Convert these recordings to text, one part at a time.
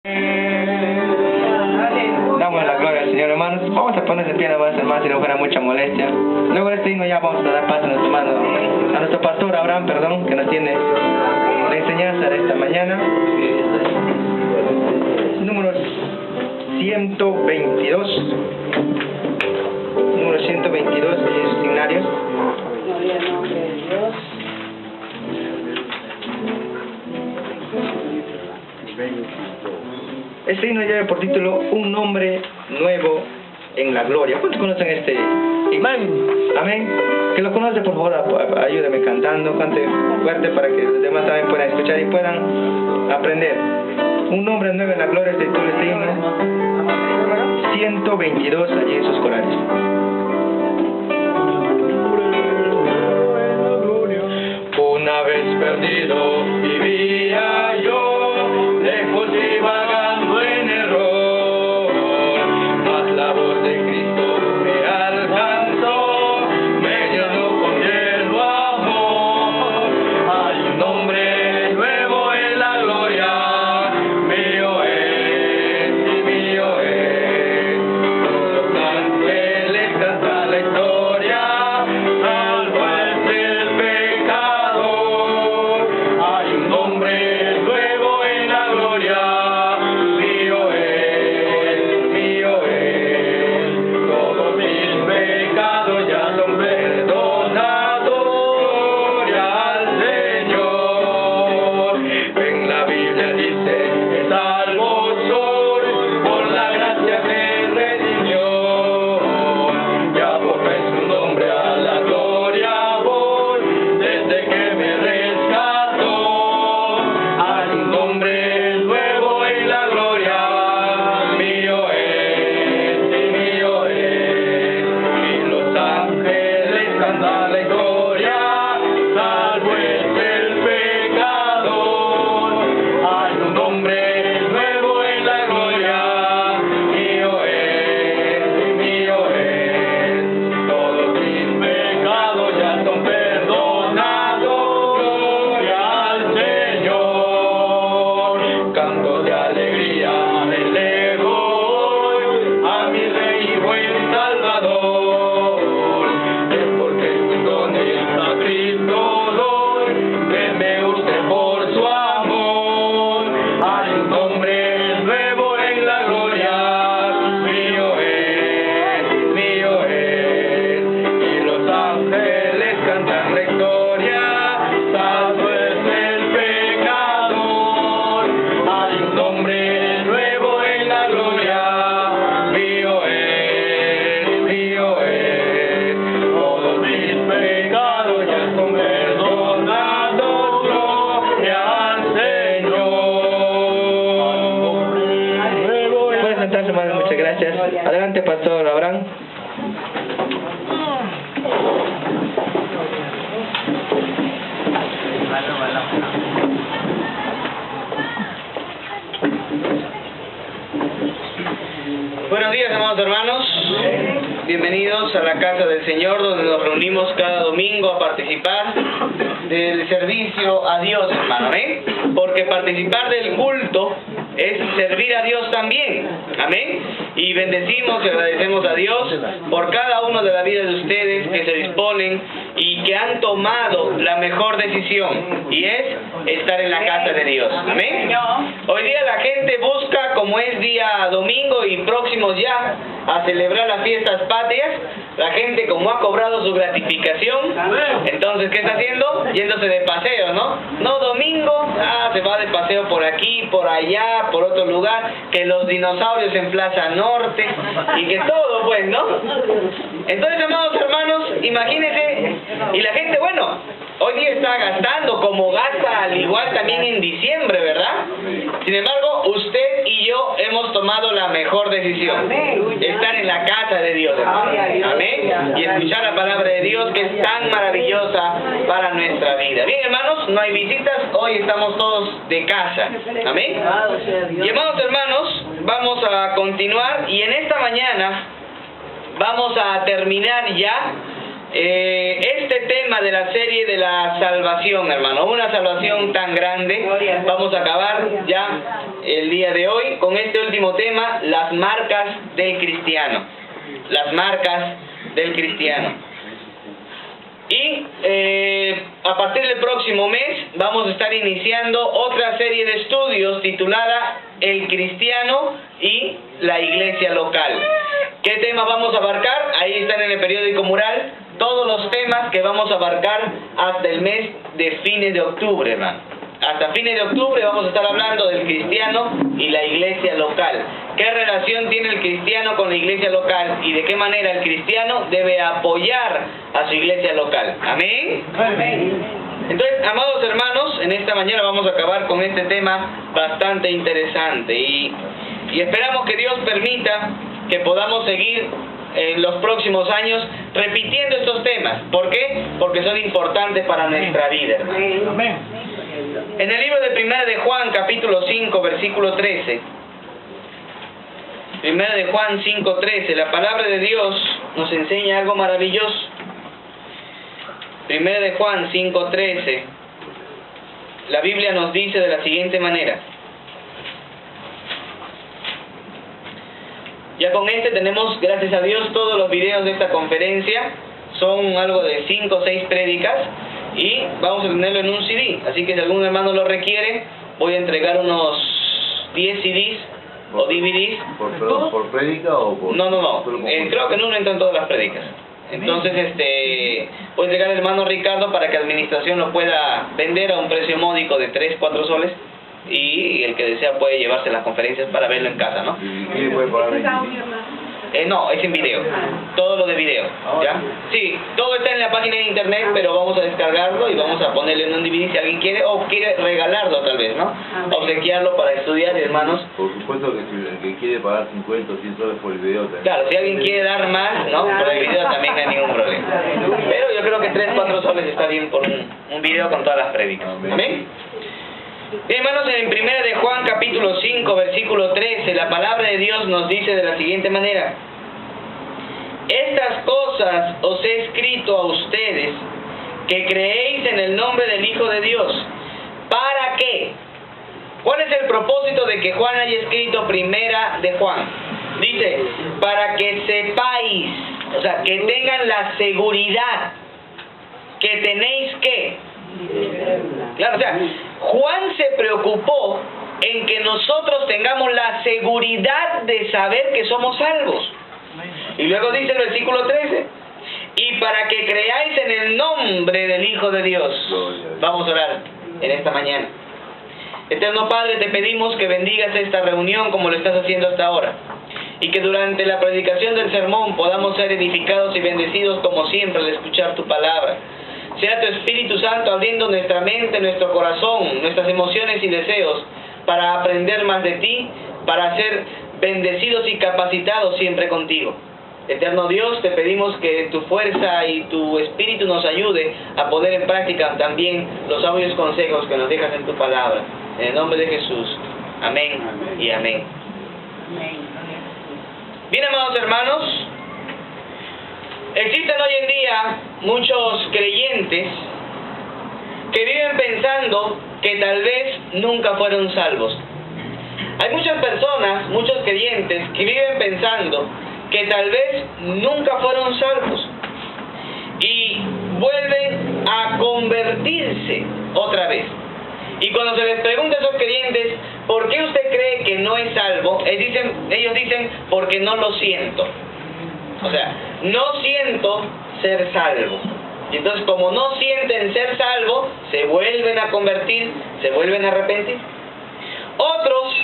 Damos la gloria al Señor, hermanos. Vamos a ponerse en pie, hermanos, si no fuera mucha molestia. Luego de este himno ya vamos a dar paso a nuestro hermano, a nuestro pastor Abraham, que nos tiene la enseñanza de esta mañana. Número 122. Número 122 de sus signarios. Gloria al nombre de Dios. Este himno lleva por título Un nombre nuevo en la gloria. ¿Cuántos conocen este himno? Amén. Que lo conoce, por favor, ayúdeme cantando, cante fuerte para que los demás también puedan escuchar y puedan aprender. Un nombre nuevo en la gloria, este título, este himno 122 allí en sus corales. Una vez perdido vivía yo, lejos y vagando en error, mas la voz de Cristo me alcanzó, me llenó con tierno amor. Hay un nombre nuevo en la gloria, mío es y mío es. Los ángeles cantan la historia, salvo es el pecador. Hay un nombre nuevo en la gloria, mío es, mío es. Todos mis pecados ya son perdonados, gloria al Señor. En la Biblia dice, salvo soy, por la gracia me redimió. Ya por su nombre a la gloria voy, desde que me rescató. Hay un nombre nuevo en la gloria, mío es y mío es. Y los ángeles cantan la historia, salvo es el pecador. Hay un nombre nuevo en la gloria, mío es y mío es. Todos mis pecados ya son perdonados, gloria al Señor. Canto de alegría elevo hoy a mi Rey y buen Salvador. Es porque sus dones a Cristo doy, que me use por su amor. Hay un nombre nuevo en la gloria, mío es, mío es. Y los ángeles cantan la historia, salvo es el pecador. Hay un nombre nuevo en la gloria, mío es, mío es. Todos mis pecados ya son perdonados, gloria al Señor. Pueden sentarse, hermanos, muchas gracias. Adelante, pastor Abraham. Buenos días, amados hermanos. Bienvenidos a la casa del Señor, donde nos reunimos cada domingo a participar del servicio a Dios, hermano. ¿Amén? Porque participar del culto es servir a Dios también. Amén. Y bendecimos y agradecemos a Dios por cada uno de la vida de ustedes que se disponen y que han tomado la mejor decisión, y es estar en la casa de Dios. Amén. Hoy día la gente busca, como es día domingo y próximos ya a celebrar las fiestas patrias, la gente, como ha cobrado su gratificación, entonces ¿qué está haciendo? Yéndose de paseo, ¿no? No, domingo, se va de paseo por aquí, por allá, por otro lugar, que los dinosaurios en Plaza Norte, y que todo, pues, ¿no? Entonces, amados hermanos, imagínense, y la gente, bueno, hoy día está gastando como gasta al igual también en diciembre, ¿verdad? Sin embargo, usted y yo hemos tomado la mejor decisión, estar en la casa de Dios, hermano. Amén. Y escuchar la palabra de Dios, que es tan maravillosa para nuestra vida. Bien, hermanos, no hay visitas, hoy estamos todos de casa. Amén. Y amados hermanos, vamos a continuar, y en esta mañana vamos a terminar ya este tema de la serie de la salvación, hermano, una salvación tan grande. Vamos a acabar ya el día de hoy con este último tema, las marcas del cristiano. Las marcas del cristiano. Y a partir del próximo mes vamos a estar iniciando otra serie de estudios titulada El cristiano y la iglesia local. ¿Qué temas vamos a abarcar? Ahí están en el periódico Mural todos los temas que vamos a abarcar hasta el mes de fines de octubre, hermano. Hasta fines de octubre vamos a estar hablando del cristiano y la iglesia local. ¿Qué relación tiene el cristiano con la iglesia local? Y de qué manera el cristiano debe apoyar a su iglesia local. ¿Amén? Amén. Entonces, amados hermanos, en esta mañana vamos a acabar con este tema bastante interesante. Y esperamos que Dios permita que podamos seguir en los próximos años repitiendo estos temas. ¿Por qué? Porque son importantes para nuestra vida, hermano. Amén. En el libro de Primera de Juan, capítulo 5, versículo 13. Primera de Juan 5:13, la palabra de Dios nos enseña algo maravilloso. Primera de Juan 5:13, la Biblia nos dice de la siguiente manera. Ya con este tenemos, gracias a Dios, todos los videos de esta conferencia. Son algo de 5 o 6 prédicas y vamos a tenerlo en un CD. Así que si algún hermano lo requiere, voy a entregar unos 10 CDs o DVDs. ¿Por prédica o por...? No. Creo que en uno entran todas las prédicas. Entonces, voy a entregar al hermano Ricardo para que administración lo pueda vender a un precio módico de 3-4 soles. Y el que desea puede llevarse las conferencias para verlo en casa, ¿no? ¿Y quién puede pagar 25? No, es en video. Todo lo de video, ¿ya? Sí, todo está en la página de internet, pero vamos a descargarlo y vamos a ponerlo en un DVD si alguien quiere, o quiere regalarlo tal vez, ¿no? Obsequiarlo para estudiar, hermanos. Por supuesto que si el que quiere pagar 50 o 100 soles por el video también. Claro, si alguien quiere dar más, ¿no? Por el video también no hay ningún problema. Pero yo creo que 3-4 soles está bien por un video con todas las prédicas. ¿Amén? Bien, hermanos, en Primera de Juan capítulo 5 versículo 13, la palabra de Dios nos dice de la siguiente manera: estas cosas os he escrito a ustedes que creéis en el nombre del Hijo de Dios. ¿Para qué? ¿Cuál es el propósito de que Juan haya escrito Primera de Juan? Dice, para que sepáis, o sea, que tengan la seguridad que tenéis que... Claro, o sea, Juan se preocupó en que nosotros tengamos la seguridad de saber que somos salvos. Y luego dice el versículo 13, y para que creáis en el nombre del Hijo de Dios. Vamos a orar en esta mañana. Eterno Padre, te pedimos que bendigas esta reunión como lo estás haciendo hasta ahora, y que durante la predicación del sermón podamos ser edificados y bendecidos como siempre al escuchar tu palabra. Sea tu Espíritu Santo abriendo nuestra mente, nuestro corazón, nuestras emociones y deseos para aprender más de ti, para ser bendecidos y capacitados siempre contigo. Eterno Dios, te pedimos que tu fuerza y tu Espíritu nos ayude a poner en práctica también los sabios consejos que nos dejas en tu palabra. En el nombre de Jesús. Amén y amén. Bien, amados hermanos, existen hoy en día muchos creyentes que viven pensando que tal vez nunca fueron salvos. Hay muchas personas, muchos creyentes que viven pensando que tal vez nunca fueron salvos y vuelven a convertirse otra vez. Y cuando se les pregunta a esos creyentes, ¿por qué usted cree que no es salvo? Ellos dicen, porque no lo siento. O sea, no siento ser salvo. Y entonces, como no sienten ser salvo, se vuelven a convertir, se vuelven a arrepentir. Otros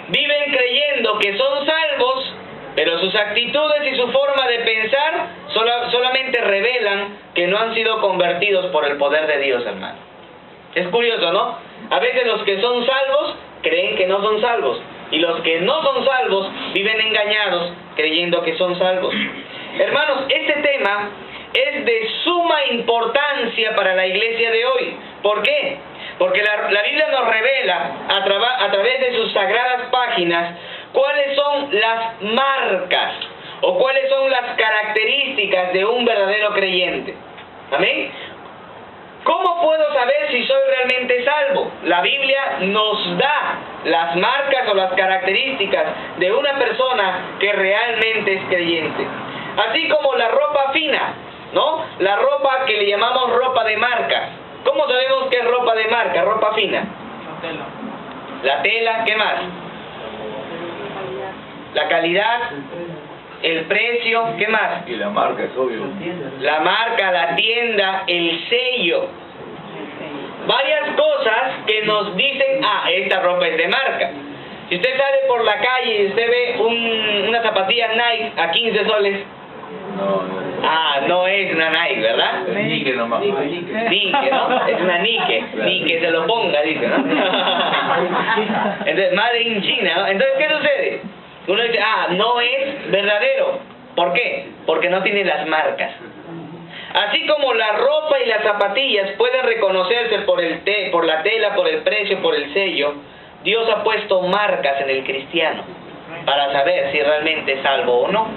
viven creyendo que son salvos, pero sus actitudes y su forma de pensar solamente revelan que no han sido convertidos por el poder de Dios, hermano. Es curioso, ¿no? A veces los que son salvos creen que no son salvos, y los que no son salvos viven engañados creyendo que son salvos. Hermanos, este tema es de suma importancia para la iglesia de hoy. ¿Por qué? Porque la Biblia nos revela a través de sus sagradas páginas cuáles son las marcas o cuáles son las características de un verdadero creyente. Amén. ¿Cómo puedo saber si soy realmente salvo? La Biblia nos da las marcas o las características de una persona que realmente es creyente. Así como la ropa fina, ¿no? La ropa que le llamamos ropa de marca. ¿Cómo sabemos que es ropa de marca, ropa fina? La tela, ¿qué más? La calidad, el precio, ¿qué más? Y la marca es obvio. La marca, la tienda, el sello. Varias cosas que nos dicen, esta ropa es de marca. Si usted sale por la calle y usted ve una zapatilla Nike a 15 soles, no es una Nike, ¿verdad? Es Nike nomás. Nike, ¿no? Es una Nike. Ni que se lo ponga, dice, ¿no? Entonces, made in China, ¿no? Entonces, ¿qué sucede? Uno dice, no es verdadero. ¿Por qué? Porque no tiene las marcas. Así como la ropa y las zapatillas pueden reconocerse por la tela, por el precio, por el sello, Dios ha puesto marcas en el cristiano para saber si realmente es salvo o no.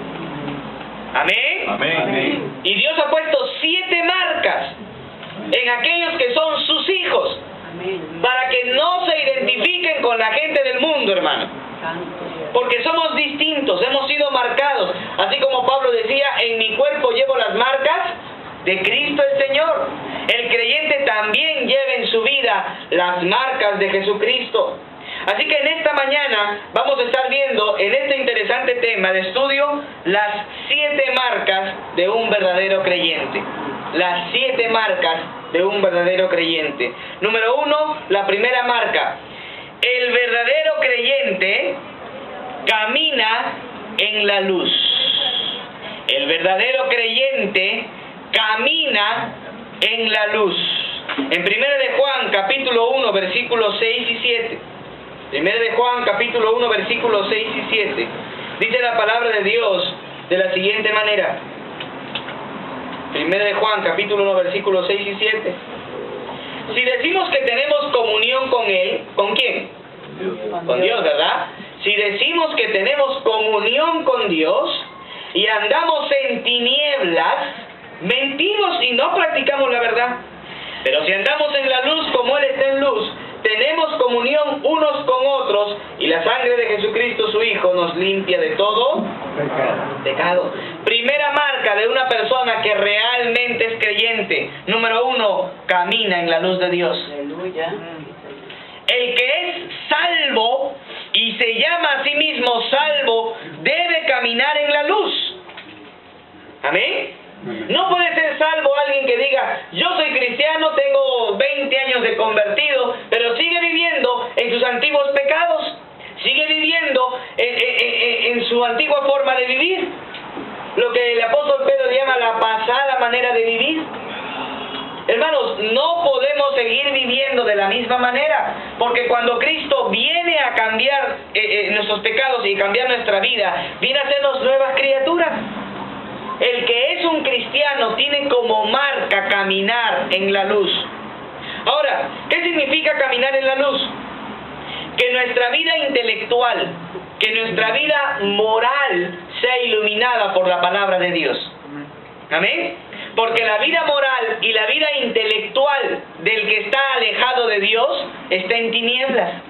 ¿Amén? Amén. Y Dios ha puesto 7 marcas en aquellos que son sus hijos, para que no se identifiquen con la gente del mundo, hermano. Porque somos distintos, hemos sido marcados. Así como Pablo decía, en mi cuerpo llevo las marcas de Cristo el Señor. El creyente también lleva en su vida las marcas de Jesucristo. Así que en esta mañana vamos a estar viendo en este interesante tema de estudio las 7 marcas de un verdadero creyente. Las 7 marcas de un verdadero creyente. Número 1, la primera marca. El verdadero creyente camina en la luz. El verdadero creyente camina en la luz. En 1 de Juan, capítulo 1, versículos 6 y 7. 1 de Juan, capítulo 1, versículos 6 y 7. Dice la palabra de Dios de la siguiente manera. 1 de Juan, capítulo 1, versículos 6 y 7. Si decimos que tenemos comunión con Él, ¿con quién? Con Dios, ¿verdad? Si decimos que tenemos comunión con Dios y andamos en tinieblas, mentimos y no practicamos la verdad. Pero si andamos en la luz como Él está en luz, tenemos comunión unos con otros y la sangre de Jesucristo su Hijo nos limpia de todo pecado. Primera marca de una persona que realmente es creyente. Número 1, camina en la luz de Dios. Aleluya. El que es salvo y se llama a sí mismo salvo debe caminar en la luz. Amén. No puede ser salvo alguien que diga, yo soy cristiano, tengo 20 años de convertido, pero sigue viviendo en sus antiguos pecados, sigue viviendo en su antigua forma de vivir, lo que el apóstol Pedro llama la pasada manera de vivir. Hermanos, no podemos seguir viviendo de la misma manera, porque cuando Cristo viene a cambiar nuestros pecados y cambiar nuestra vida, viene a hacernos nuevas criaturas. El que es un cristiano tiene como marca caminar en la luz. Ahora, ¿qué significa caminar en la luz? Que nuestra vida intelectual, que nuestra vida moral sea iluminada por la palabra de Dios. ¿Amén? Porque la vida moral y la vida intelectual del que está alejado de Dios está en tinieblas.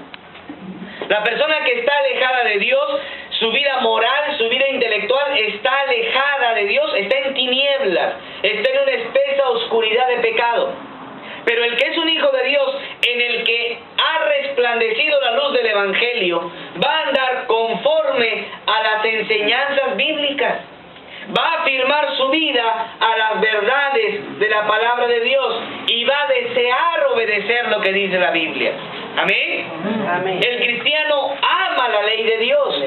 La persona que está alejada de Dios, su vida moral, su vida intelectual está alejada de Dios, está en tinieblas, está en una espesa oscuridad de pecado. Pero el que es un hijo de Dios, en el que ha resplandecido la luz del Evangelio, va a andar conforme a las enseñanzas bíblicas. Va a afirmar su vida a las verdades de la palabra de Dios y va a desear obedecer lo que dice la Biblia. ¿Amén? Amén. El cristiano ama la ley de Dios.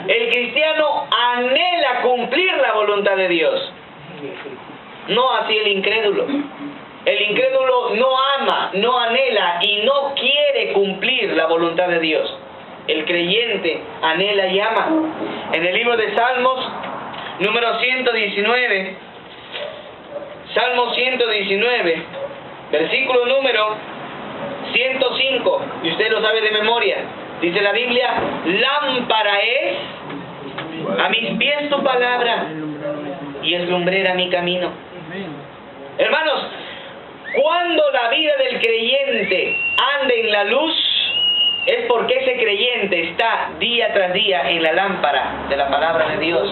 El cristiano anhela cumplir la voluntad de Dios. No así el incrédulo. El incrédulo no ama, no anhela y no quiere cumplir la voluntad de Dios. El creyente anhela y ama. En el libro de Salmos, número 119, Salmo 119, versículo número 105, y usted lo sabe de memoria, dice la Biblia, lámpara es a mis pies tu palabra, y es lumbrera mi camino. Hermanos, cuando la vida del creyente ande en la luz, es porque ese creyente está día tras día en la lámpara de la palabra de Dios.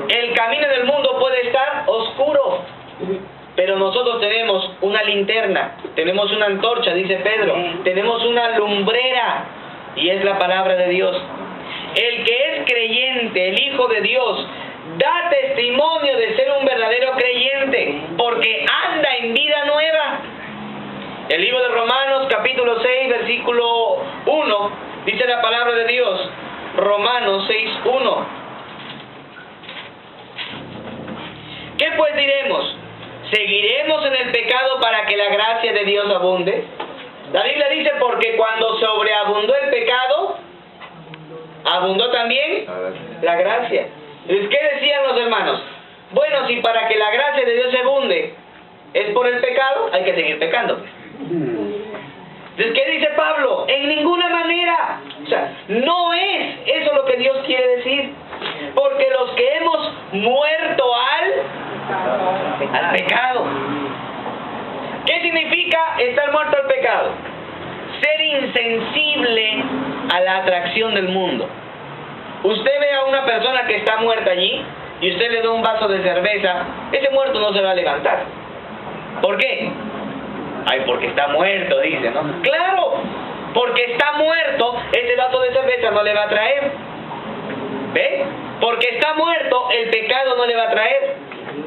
El camino del mundo puede estar oscuro, pero nosotros tenemos una linterna, tenemos una antorcha, dice Pedro, tenemos una lumbrera, y es la palabra de Dios. El que es creyente, el Hijo de Dios, da testimonio de ser un verdadero creyente, porque anda en vida nueva. El libro de Romanos, capítulo 6, versículo 1, dice la palabra de Dios, Romanos 6, 1. ¿Qué pues diremos? ¿Seguiremos en el pecado para que la gracia de Dios abunde? La Biblia dice, porque cuando sobreabundó el pecado, abundó también la gracia. ¿Qué decían los hermanos? Bueno, si para que la gracia de Dios abunde es por el pecado, hay que seguir pecando. Entonces, ¿qué dice Pablo? En ninguna manera. O sea, no es eso lo que Dios quiere decir. Porque los que hemos muerto al pecado. ¿Qué significa estar muerto al pecado? Ser insensible a la atracción del mundo. Usted ve a una persona que está muerta allí y usted le da un vaso de cerveza, ese muerto no se va a levantar. ¿Por qué? Ay, porque está muerto, dice, ¿no? ¡Claro! Porque está muerto, ese vaso de cerveza no le va a traer. ¿Ve? Porque está muerto, el pecado no le va a traer.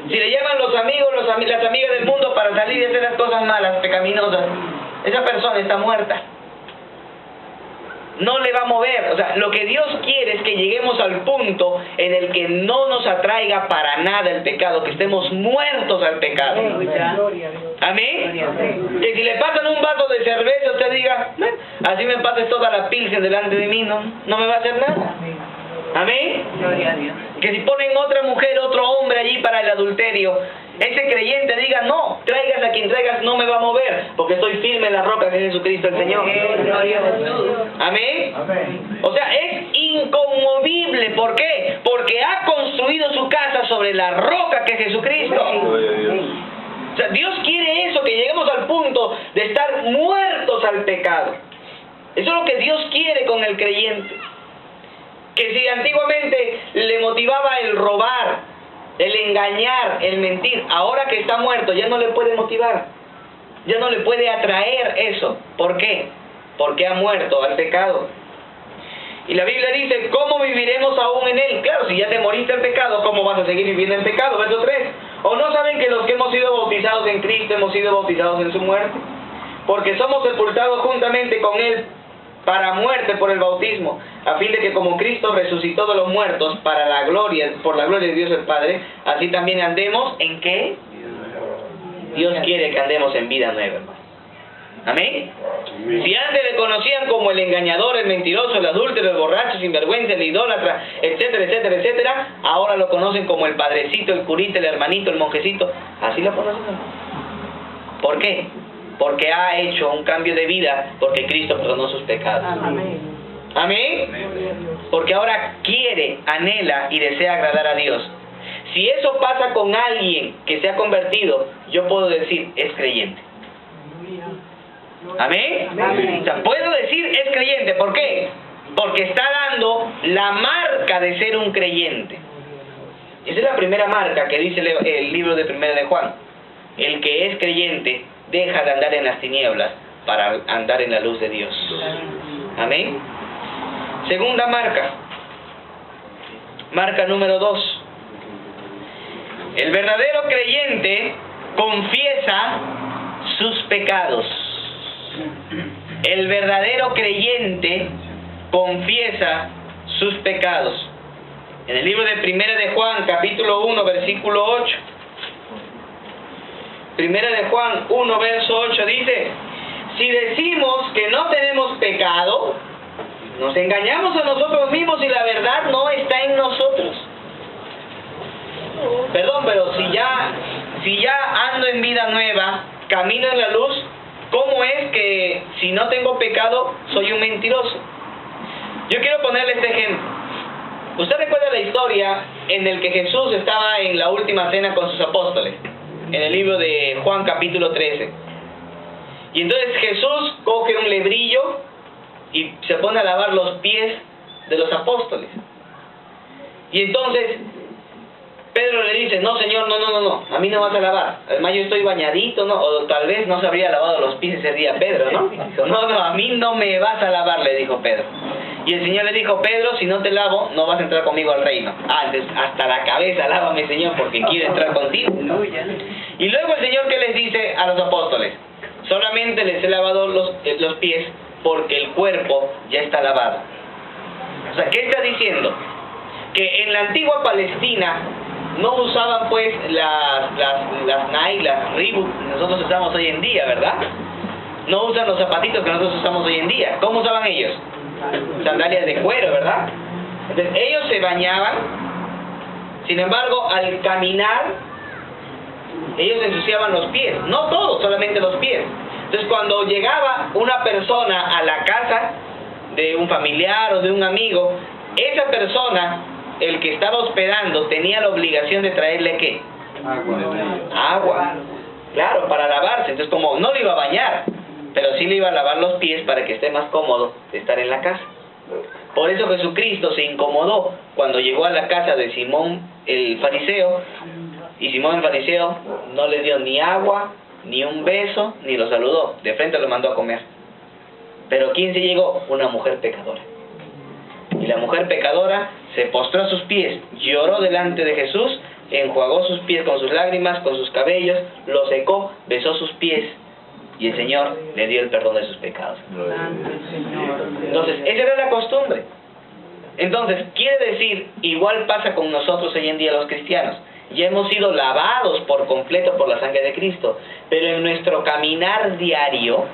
Si le llaman los amigos, las amigas del mundo para salir y hacer las cosas malas, pecaminosas, esa persona está muerta. No le va a mover. O sea, lo que Dios quiere es que lleguemos al punto en el que no nos atraiga para nada el pecado, que estemos muertos al pecado. Amén. Que si le pasan un vaso de cerveza, usted diga, así me pases toda la pilsen delante de mí, no me va a hacer nada. Amén. Que si ponen otra mujer, otro hombre allí para el adulterio, ese creyente diga, no, traigas a quien traigas, no me va a mover, porque estoy firme en la roca que es Jesucristo el Señor. Amén. O sea, es inconmovible. ¿Por qué? Porque ha construido su casa sobre la roca que es Jesucristo. O sea, Dios quiere eso, que lleguemos al punto de estar muertos al pecado. Eso es lo que Dios quiere con el creyente. Que si antiguamente le motivaba el robar, el engañar, el mentir, ahora que está muerto ya no le puede motivar, ya no le puede atraer eso. ¿Por qué? Porque ha muerto al pecado. Y la Biblia dice, ¿cómo viviremos aún en él? Claro, si ya te moriste al pecado, ¿cómo vas a seguir viviendo en pecado? Verso 3. ¿O no saben que los que hemos sido bautizados en Cristo hemos sido bautizados en su muerte? Porque somos sepultados juntamente con él para muerte por el bautismo, a fin de que como Cristo resucitó de los muertos para la gloria, por la gloria de Dios el Padre, así también andemos ¿en qué? Dios quiere que andemos en vida nueva. ¿Amén? Si antes le conocían como el engañador, el mentiroso, el adúltero, el borracho, sinvergüenza, el idólatra, etcétera, etcétera, etcétera, ahora lo conocen como el padrecito, el curita, el hermanito, el monjecito. Así lo conocen. ¿Por qué? Porque ha hecho un cambio de vida, porque Cristo perdonó sus pecados. Amén. Amén. Porque ahora quiere, anhela y desea agradar a Dios. Si eso pasa con alguien que se ha convertido, yo puedo decir, es creyente. Amén. Amén. O sea, puedo decir, es creyente. ¿Por qué? Porque está dando la marca de ser un creyente. Esa es la primera marca que dice el libro de 1 de Juan. El que es creyente deja de andar en las tinieblas para andar en la luz de Dios. Amén. Segunda marca. Marca número 2. El verdadero creyente confiesa sus pecados. El verdadero creyente confiesa sus pecados. En el libro de 1 de Juan, capítulo 1, versículo 8. 1 de Juan 1, verso 8 dice, si decimos que no tenemos pecado, nos engañamos a nosotros mismos y la verdad no está en nosotros. Perdón, pero si ya ando en vida nueva, camino en la luz, ¿cómo es que si no tengo pecado soy un mentiroso? Yo quiero ponerle este ejemplo. ¿Usted recuerda la historia en la que Jesús estaba en la última cena con sus apóstoles? en el libro de Juan capítulo 13. Y entonces Jesús coge un lebrillo y se pone a lavar los pies de los apóstoles. Y entonces Pedro le dice, no Señor, no, a mí no vas a lavar. Además yo estoy bañadito, ¿no? O tal vez no se habría lavado los pies ese día Pedro, ¿no? Dijo, no, a mí no me vas a lavar, le dijo Pedro. Y el Señor le dijo, Pedro, si no te lavo, no vas a entrar conmigo al reino. Entonces hasta la cabeza lávame, Señor, porque quiero entrar contigo. Y luego el Señor, ¿qué les dice a los apóstoles? Solamente les he lavado los pies porque el cuerpo ya está lavado. O sea, ¿qué está diciendo? Que en la antigua Palestina no usaban pues las Nike, las Reebok que nosotros usamos hoy en día, ¿verdad? No usan los zapatitos que nosotros usamos hoy en día. ¿Cómo usaban ellos? Sandalias de cuero, ¿verdad? Entonces ellos se bañaban, sin embargo al caminar ellos ensuciaban los pies, no todos, solamente los pies. Entonces cuando llegaba una persona a la casa de un familiar o de un amigo, esa persona, el que estaba hospedando, tenía la obligación de traerle ¿qué? Agua. Claro, para lavarse. Entonces como no le iba a bañar, pero sí le iba a lavar los pies para que esté más cómodo de estar en la casa. Por eso Jesucristo se incomodó cuando llegó a la casa de Simón el fariseo, y Simón el fariseo no le dio ni agua, ni un beso, ni lo saludó. De frente lo mandó a comer. Pero ¿quién se llegó? Una mujer pecadora. Y la mujer pecadora se postró a sus pies, lloró delante de Jesús, enjuagó sus pies con sus lágrimas, con sus cabellos, lo secó, besó sus pies, y el Señor le dio el perdón de sus pecados. Entonces, esa era la costumbre. Entonces, quiere decir, igual pasa con nosotros hoy en día los cristianos. Ya hemos sido lavados por completo por la sangre de Cristo, pero en nuestro caminar diario,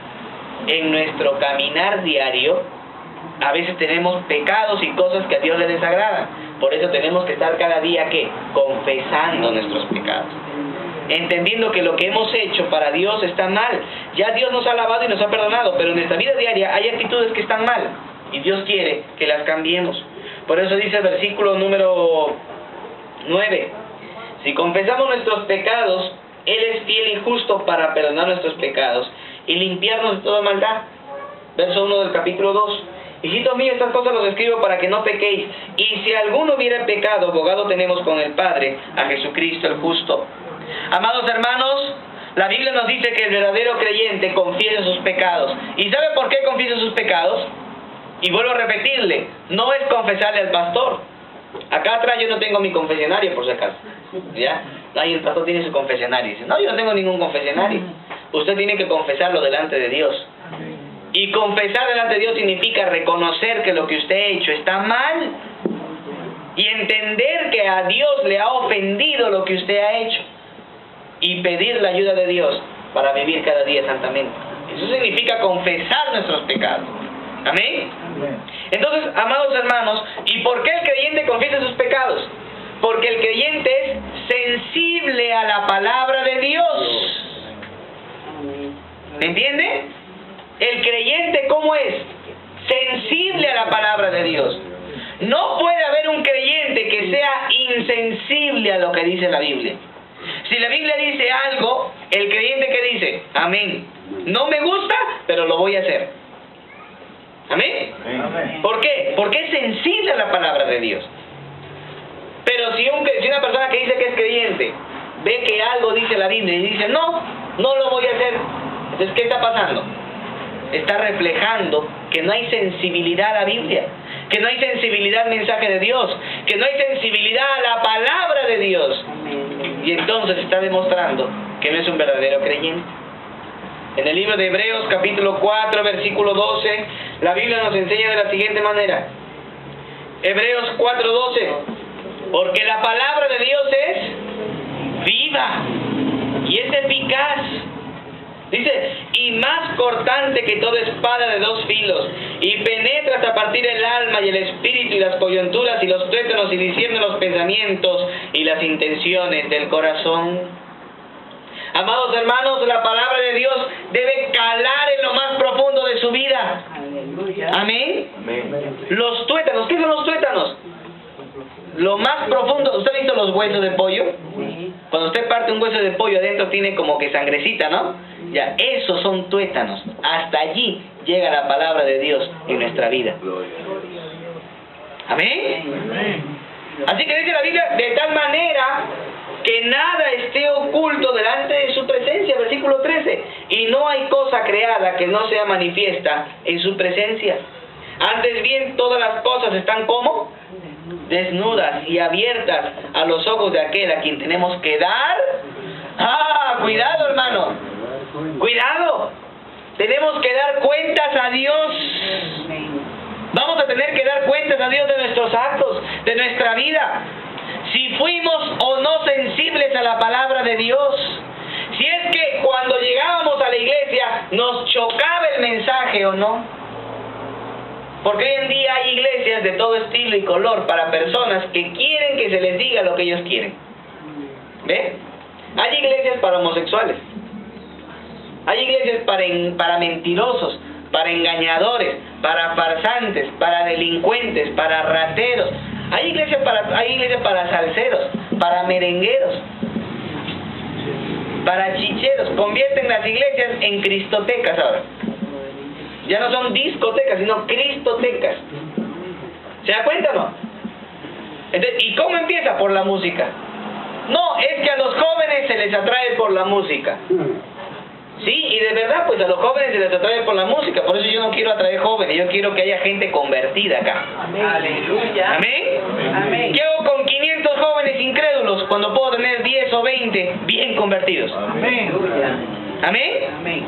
a veces tenemos pecados y cosas que a Dios le desagradan. Por eso tenemos que estar cada día, ¿qué? Confesando nuestros pecados. Entendiendo que lo que hemos hecho para Dios está mal. Ya Dios nos ha lavado y nos ha perdonado, pero en nuestra vida diaria hay actitudes que están mal. Y Dios quiere que las cambiemos. Por eso dice el versículo número 9. Si confesamos nuestros pecados, Él es fiel y justo para perdonar nuestros pecados y limpiarnos de toda maldad. Verso 1 del capítulo 2. Hijitos míos, estas cosas los escribo para que no pequéis. Y si alguno hubiera pecado, abogado tenemos con el Padre, a Jesucristo el justo. Amados hermanos, la Biblia nos dice que el verdadero creyente confiesa sus pecados. ¿Y sabe por qué confiesa sus pecados? Y vuelvo a repetirle, no es confesarle al pastor. Acá atrás yo no tengo mi confesionario, por si acaso. ¿Ya? Ahí el pastor tiene su confesionario. Dice, no, yo no tengo ningún confesionario. Usted tiene que confesarlo delante de Dios. Y confesar delante de Dios significa reconocer que lo que usted ha hecho está mal y entender que a Dios le ha ofendido lo que usted ha hecho y pedir la ayuda de Dios para vivir cada día santamente. Eso significa confesar nuestros pecados. ¿Amén? Entonces, amados hermanos, ¿y por qué el creyente confiesa sus pecados? Porque el creyente es sensible a la palabra de Dios. ¿Me entiende? El creyente, ¿cómo es? Sensible a la palabra de Dios. No puede haber un creyente que sea insensible a lo que dice la Biblia. Si la Biblia dice algo, el creyente ¿qué dice? Amén. No me gusta, pero lo voy a hacer. ¿Amén? Amén. ¿Por qué? Porque es sensible a la palabra de Dios. Pero si una persona que dice que es creyente ve que algo dice la Biblia y dice no lo voy a hacer, entonces ¿qué está pasando? Está reflejando que no hay sensibilidad a la Biblia, que no hay sensibilidad al mensaje de Dios, que no hay sensibilidad a la palabra de Dios. Y entonces está demostrando que no es un verdadero creyente. En el libro de Hebreos capítulo 4 versículo 12, la Biblia nos enseña de la siguiente manera. Hebreos 4:12. Porque la palabra de Dios es viva y es eficaz. Dice, y más cortante que toda espada de dos filos, y penetra hasta partir el alma y el espíritu y las coyunturas y los tuétanos y discierne los pensamientos y las intenciones del corazón. Amados hermanos, la palabra de Dios debe calar en lo más profundo de su vida. Aleluya. Amén. Amén. Los tuétanos, ¿qué son los tuétanos? Lo más profundo. ¿Usted ha visto los huesos de pollo? Sí. Cuando usted parte un hueso de pollo, adentro tiene como que sangrecita, ¿no? Ya, esos son tuétanos. Hasta allí llega la palabra de Dios en nuestra vida. Amén. Así que dice la Biblia, de tal manera que nada esté oculto delante de su presencia, versículo 13. Y no hay cosa creada que no sea manifiesta en su presencia. Antes bien, todas las cosas están como desnudas y abiertas a los ojos de aquel a quien tenemos que dar. Cuidado, hermano. Cuidado. Tenemos que dar cuentas a Dios. Vamos a tener que dar cuentas a Dios de nuestros actos, de nuestra vida. Si fuimos o no sensibles a la palabra de Dios. Si es que cuando llegábamos a la iglesia nos chocaba el mensaje o no. Porque hoy en día hay iglesias de todo estilo y color para personas que quieren que se les diga lo que ellos quieren. ¿Ve? Hay iglesias para homosexuales. Hay iglesias para mentirosos, para engañadores, para farsantes, para delincuentes, para rateros. Hay iglesias para salseros, para merengueros, para chicheros. Convierten las iglesias en cristotecas ahora. Ya no son discotecas, sino cristotecas. ¿Se da cuenta o no? Entonces, ¿y cómo empieza? Por la música. No, es que a los jóvenes se les atrae por la música. Sí, y de verdad, pues a los jóvenes se les atrae por la música. Por eso yo no quiero atraer jóvenes, yo quiero que haya gente convertida acá. Amén. Aleluya. ¿Amén? Amén. ¿Qué hago con 500 jóvenes incrédulos cuando puedo tener 10 o 20 bien convertidos? Amén. ¿Amén? Amén.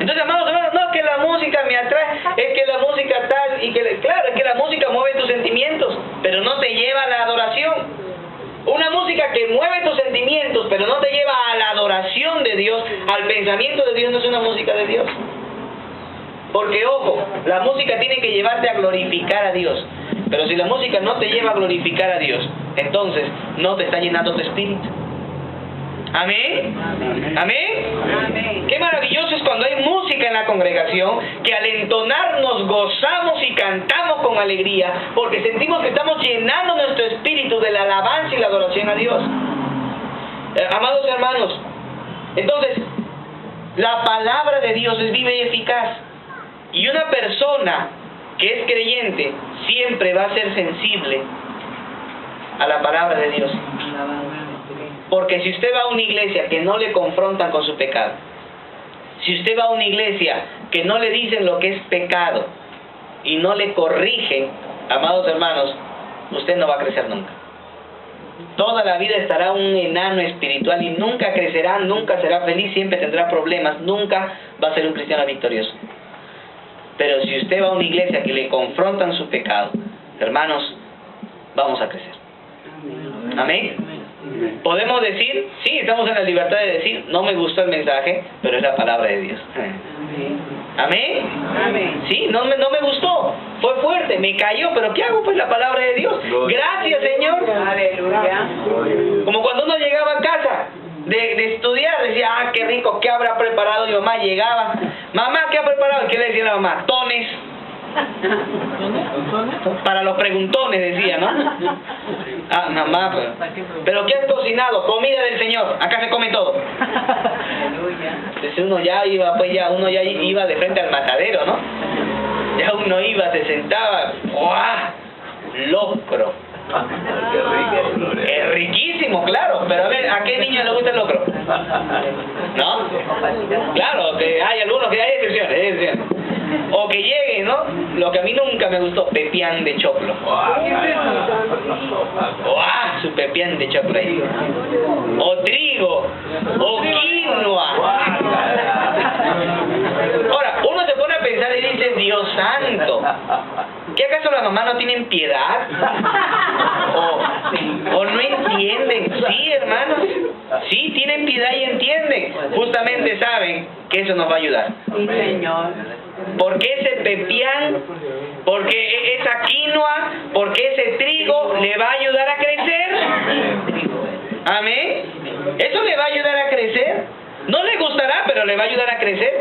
Entonces, amados hermanos, no que la música me atrae, es que la música tal, y que, claro, es que la música mueve tus sentimientos, pero no te lleva a la adoración. Una música que mueve tus sentimientos, pero no te lleva a la adoración de Dios, al pensamiento de Dios, no es una música de Dios. Porque, ojo, la música tiene que llevarte a glorificar a Dios. Pero si la música no te lleva a glorificar a Dios, entonces no te está llenando tu espíritu. ¿Amén? ¿Amén? Amén. Qué maravilloso es cuando hay música en la congregación, que al entonar nos gozamos y cantamos con alegría, porque sentimos que estamos llenando nuestro espíritu de la alabanza y la adoración a Dios. Amados hermanos, entonces, la palabra de Dios es viva y eficaz. Y una persona que es creyente siempre va a ser sensible a la palabra de Dios. Porque si usted va a una iglesia que no le confrontan con su pecado, si usted va a una iglesia que no le dicen lo que es pecado y no le corrigen, amados hermanos, usted no va a crecer nunca. Toda la vida estará un enano espiritual y nunca crecerá, nunca será feliz, siempre tendrá problemas, nunca va a ser un cristiano victorioso. Pero si usted va a una iglesia que le confrontan su pecado, hermanos, vamos a crecer. Amén. Podemos decir, sí, estamos en la libertad de decir, no me gustó el mensaje, pero es la palabra de Dios. Amén. Amén. Sí, no me gustó, fue fuerte, me cayó, pero ¿qué hago? Pues la palabra de Dios. Gracias, Señor. Aleluya. Como cuando uno llegaba a casa de estudiar, decía, qué rico, ¿qué habrá preparado mi mamá? Llegaba, mamá, ¿qué ha preparado? ¿Qué le decía la mamá? Tones. Para los preguntones, decía, ¿no? Mamá, pero ¿qué has cocinado? Comida del Señor, acá se come todo. Entonces uno ya iba de frente al matadero, ¿no? Ya uno iba, se sentaba, ¡guau! Locro. Es riquísimo, claro, pero a ver, ¿a qué niño le gusta el locro? ¿No? Claro, que hay algunos que hay excepciones. O que llegue, ¿no? Lo que a mí nunca me gustó, pepián de choclo. Su pepián de choclo ahí. O trigo, o quinoa. Ahora, uno se pone a pensar y dice, Dios santo, ¿qué acaso las mamás no tienen piedad? O no entienden. Sí, hermanos, sí tienen piedad y entienden. Justamente saben que eso nos va a ayudar. Sí, Señor. Porque ese pepián, porque esa quinoa, porque ese trigo le va a ayudar a crecer. Amén. Eso le va a ayudar a crecer. No le gustará, pero le va a ayudar a crecer.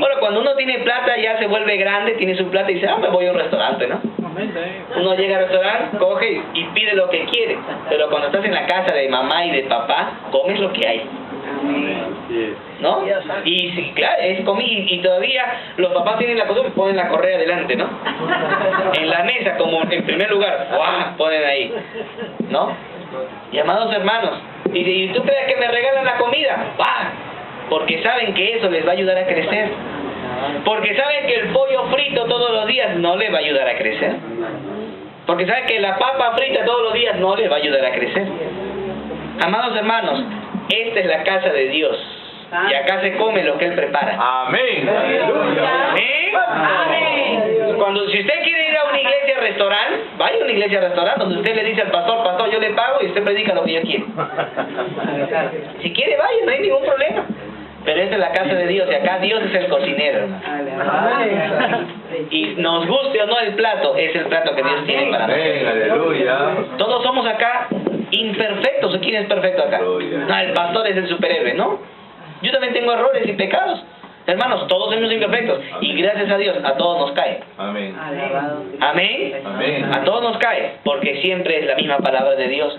Ahora, cuando uno tiene plata, ya se vuelve grande, tiene su plata y dice, me voy a un restaurante, ¿no? Uno llega al restaurante, coge y pide lo que quiere. Pero cuando estás en la casa de mamá y de papá, comes lo que hay. ¿No? Y sí, claro, es y todavía los papás tienen la costumbre, ponen la correa delante, ¿no? En la mesa, como en primer lugar, ¡guau! Ponen ahí, ¿no? Y amados hermanos, ¿y tú crees que me regalan la comida? ¡Bah! Porque saben que eso les va a ayudar a crecer. Porque saben que el pollo frito todos los días no les va a ayudar a crecer. Porque saben que la papa frita todos los días no les va a ayudar a crecer. Amados hermanos, esta es la casa de Dios. Y acá se come lo que Él prepara. Amén. ¿Amén? Amén. Si usted quiere ir a una iglesia-restaurante, vaya a una iglesia-restaurante donde usted le dice al pastor, pastor, yo le pago y usted predica lo que yo quiero. Si quiere, vaya, no hay ningún problema. Pero esta es la casa de Dios y acá Dios es el cocinero. Y nos guste o no el plato, es el plato que Dios tiene para nosotros. Amén, aleluya. Todos somos acá imperfectos. ¿Quién es perfecto acá? No, el pastor es el superhéroe, ¿no? Yo también tengo errores y pecados. Hermanos, todos somos imperfectos. Y gracias a Dios, a todos nos cae. Amén. Amén. Amén. A todos nos cae, porque siempre es la misma palabra de Dios.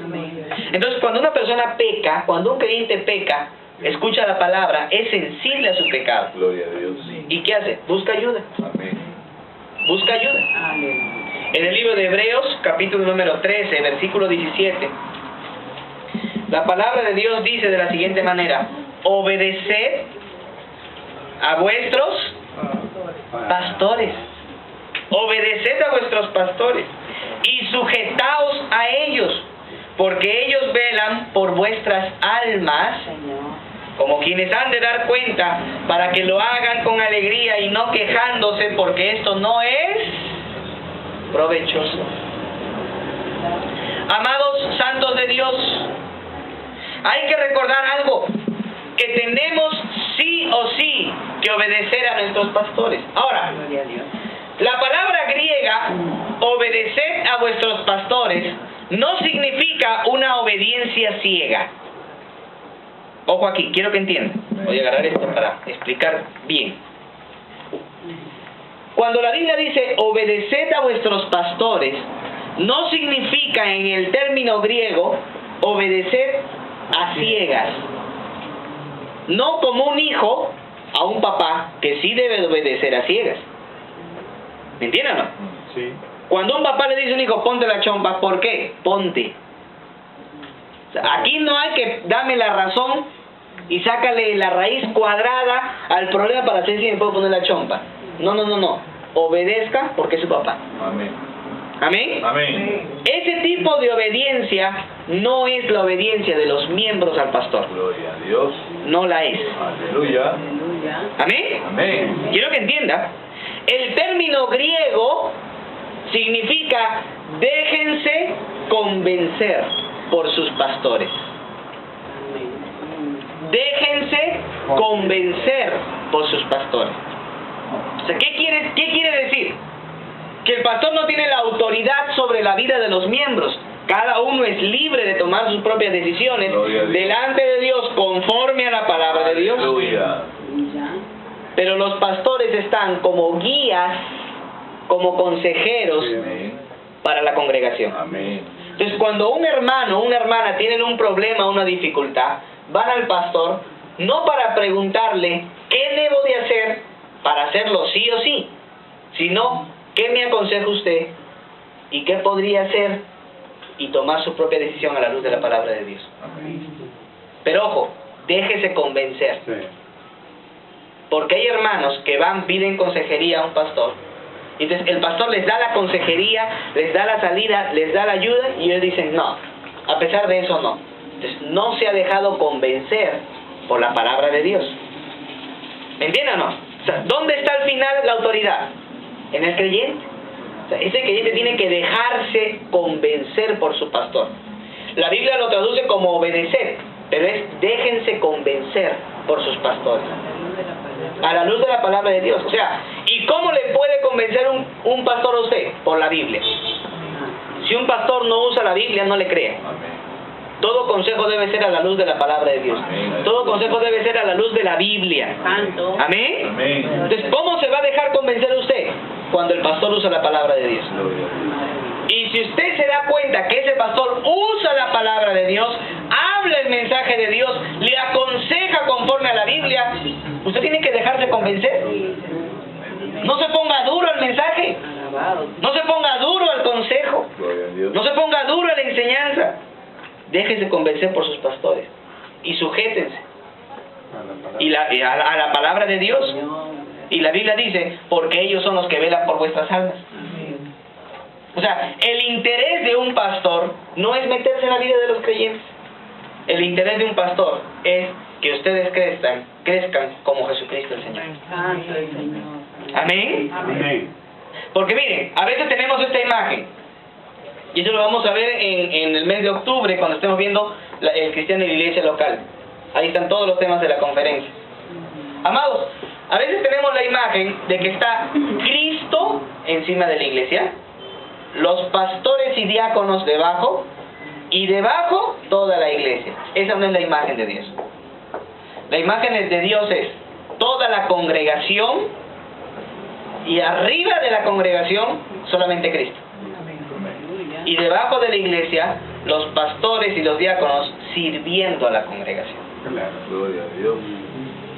Entonces, cuando una persona peca, cuando un creyente peca, escucha la palabra, es sensible a su pecado. Gloria a Dios. ¿Y qué hace? Busca ayuda. Amén. Busca ayuda. En el libro de Hebreos, capítulo número 13, versículo 17, la palabra de Dios dice de la siguiente manera: obedeced a vuestros pastores. Obedeced a vuestros pastores y sujetaos a ellos, porque ellos velan por vuestras almas, como quienes han de dar cuenta, para que lo hagan con alegría y no quejándose, porque esto no es provechoso. Amados santos de Dios, hay que recordar algo, que tenemos sí o sí que obedecer a nuestros pastores. Ahora, la palabra griega, obedeced a vuestros pastores, no significa una obediencia ciega. Ojo aquí, quiero que entiendan. Voy a agarrar esto para explicar bien. Cuando la Biblia dice obedeced a vuestros pastores, no significa en el término griego obedecer a ciegas. No como un hijo a un papá que sí debe de obedecer a ciegas. ¿Me entienden o no? Sí. Cuando un papá le dice a un hijo, ponte la chompa, ¿por qué? Ponte. O sea, aquí no hay que darme la razón y sácale la raíz cuadrada al problema para saber si me puedo poner la chompa. No. Obedezca porque es su papá. Amén. ¿Amén? Amén. Ese tipo de obediencia no es la obediencia de los miembros al pastor. Gloria a Dios. No la es. Aleluya. ¿Amén? Amén. Quiero que entienda. El término griego significa déjense convencer por sus pastores. Déjense convencer por sus pastores. O sea, ¿qué quiere decir? Que el pastor no tiene la autoridad sobre la vida de los miembros. Cada uno es libre de tomar sus propias decisiones delante de Dios conforme a la palabra de Dios. Aleluya. Pero los pastores están como guías, como consejeros Amén. para la congregación. Amén. Entonces, cuando un hermano o una hermana tienen un problema, una dificultad, van al pastor no para preguntarle qué debo de hacer para hacerlo sí o sí, sino qué me aconseja usted y qué podría hacer y tomar su propia decisión a la luz de la palabra de Dios. Amén. Pero ojo, déjese convencer. Porque hay hermanos que piden consejería a un pastor. Y entonces el pastor les da la consejería, les da la salida, les da la ayuda y ellos dicen no. A pesar de eso no. Entonces no se ha dejado convencer por la palabra de Dios. ¿Me entienden o no? O sea, ¿dónde está al final la autoridad? En el creyente. O sea, ese creyente tiene que dejarse convencer por su pastor. La Biblia lo traduce como obedecer, pero es déjense convencer por sus pastores. A la luz de la palabra de Dios. O sea, ¿y cómo le puede convencer un pastor a usted? Por la Biblia. Si un pastor no usa la Biblia, no le crea. Amén. Todo consejo debe ser a la luz de la palabra de Dios. Amén. Todo consejo debe ser a la luz de la Biblia. Santo. Amén. Amén. Entonces, ¿cómo se va a dejar convencer usted? cuando el pastor usa la palabra de Dios. Gloria a Dios. Y si usted se da cuenta que ese pastor usa la palabra de Dios, habla el mensaje de Dios, le aconseja conforme a la Biblia, usted tiene que dejarse convencer. No se ponga duro al mensaje, Alabado. no se ponga duro al consejo, Gloria a Dios. no se ponga duro a la enseñanza. Déjese convencer por sus pastores y sujétense a la palabra de Dios. Y la Biblia dice, porque ellos son los que velan por vuestras almas. O sea, el interés de un pastor no es meterse en la vida de los creyentes. El interés de un pastor es que ustedes crezcan como Jesucristo el Señor. Santo el Señor. Amén. Amén. Porque miren, a veces tenemos esta imagen, y eso lo vamos a ver en el mes de octubre, cuando estemos viendo el cristiano en la iglesia local. Ahí están todos los temas de la conferencia. Amados, a veces tenemos la imagen de que está Cristo encima de la iglesia, los pastores y diáconos debajo, y debajo toda la iglesia. Esa no es la imagen de Dios. La imagen de Dios es toda la congregación, y arriba de la congregación solamente Cristo. Y debajo de la iglesia los pastores y los diáconos sirviendo a la congregación. Gloria a Dios.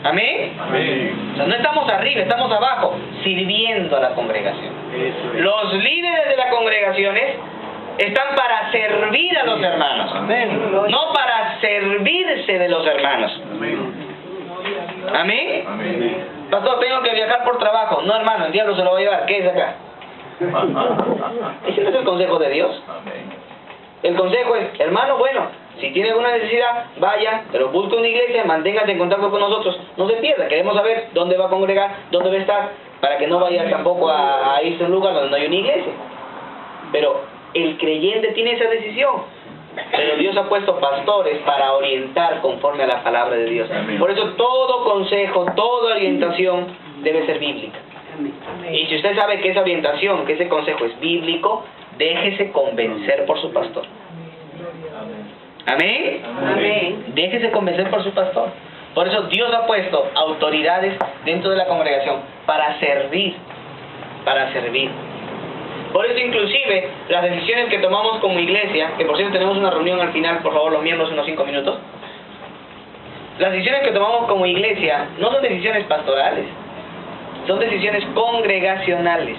Amén. Amén. O sea, no estamos arriba, estamos abajo, sirviendo a la congregación. Eso es. Los líderes de las congregaciones están para servir a los hermanos, no para servirse de los hermanos. Amén. Amén. Amén. Pastor, tengo que viajar por trabajo. No, hermano, el diablo se lo va a llevar. ¿Qué es acá? Ese no es el consejo de Dios. Amén. El consejo es, hermano, bueno, si tiene alguna necesidad, vaya, pero busque una iglesia, manténgase en contacto con nosotros. No se pierda, queremos saber dónde va a congregar, dónde va a estar, para que no vaya tampoco a irse a un lugar donde no hay una iglesia. Pero el creyente tiene esa decisión. Pero Dios ha puesto pastores para orientar conforme a la palabra de Dios. Amén. Por eso todo consejo, toda orientación debe ser bíblica. Y si usted sabe que esa orientación, que ese consejo es bíblico, déjese convencer por su pastor. Amén. Amén. Déjese convencer por su pastor. Por eso Dios ha puesto autoridades dentro de la congregación para servir. Para servir. Por eso inclusive las decisiones que tomamos como iglesia, que por cierto tenemos una reunión al final, por favor los miembros unos 5 minutos. Las decisiones que tomamos como iglesia no son decisiones pastorales, son decisiones congregacionales.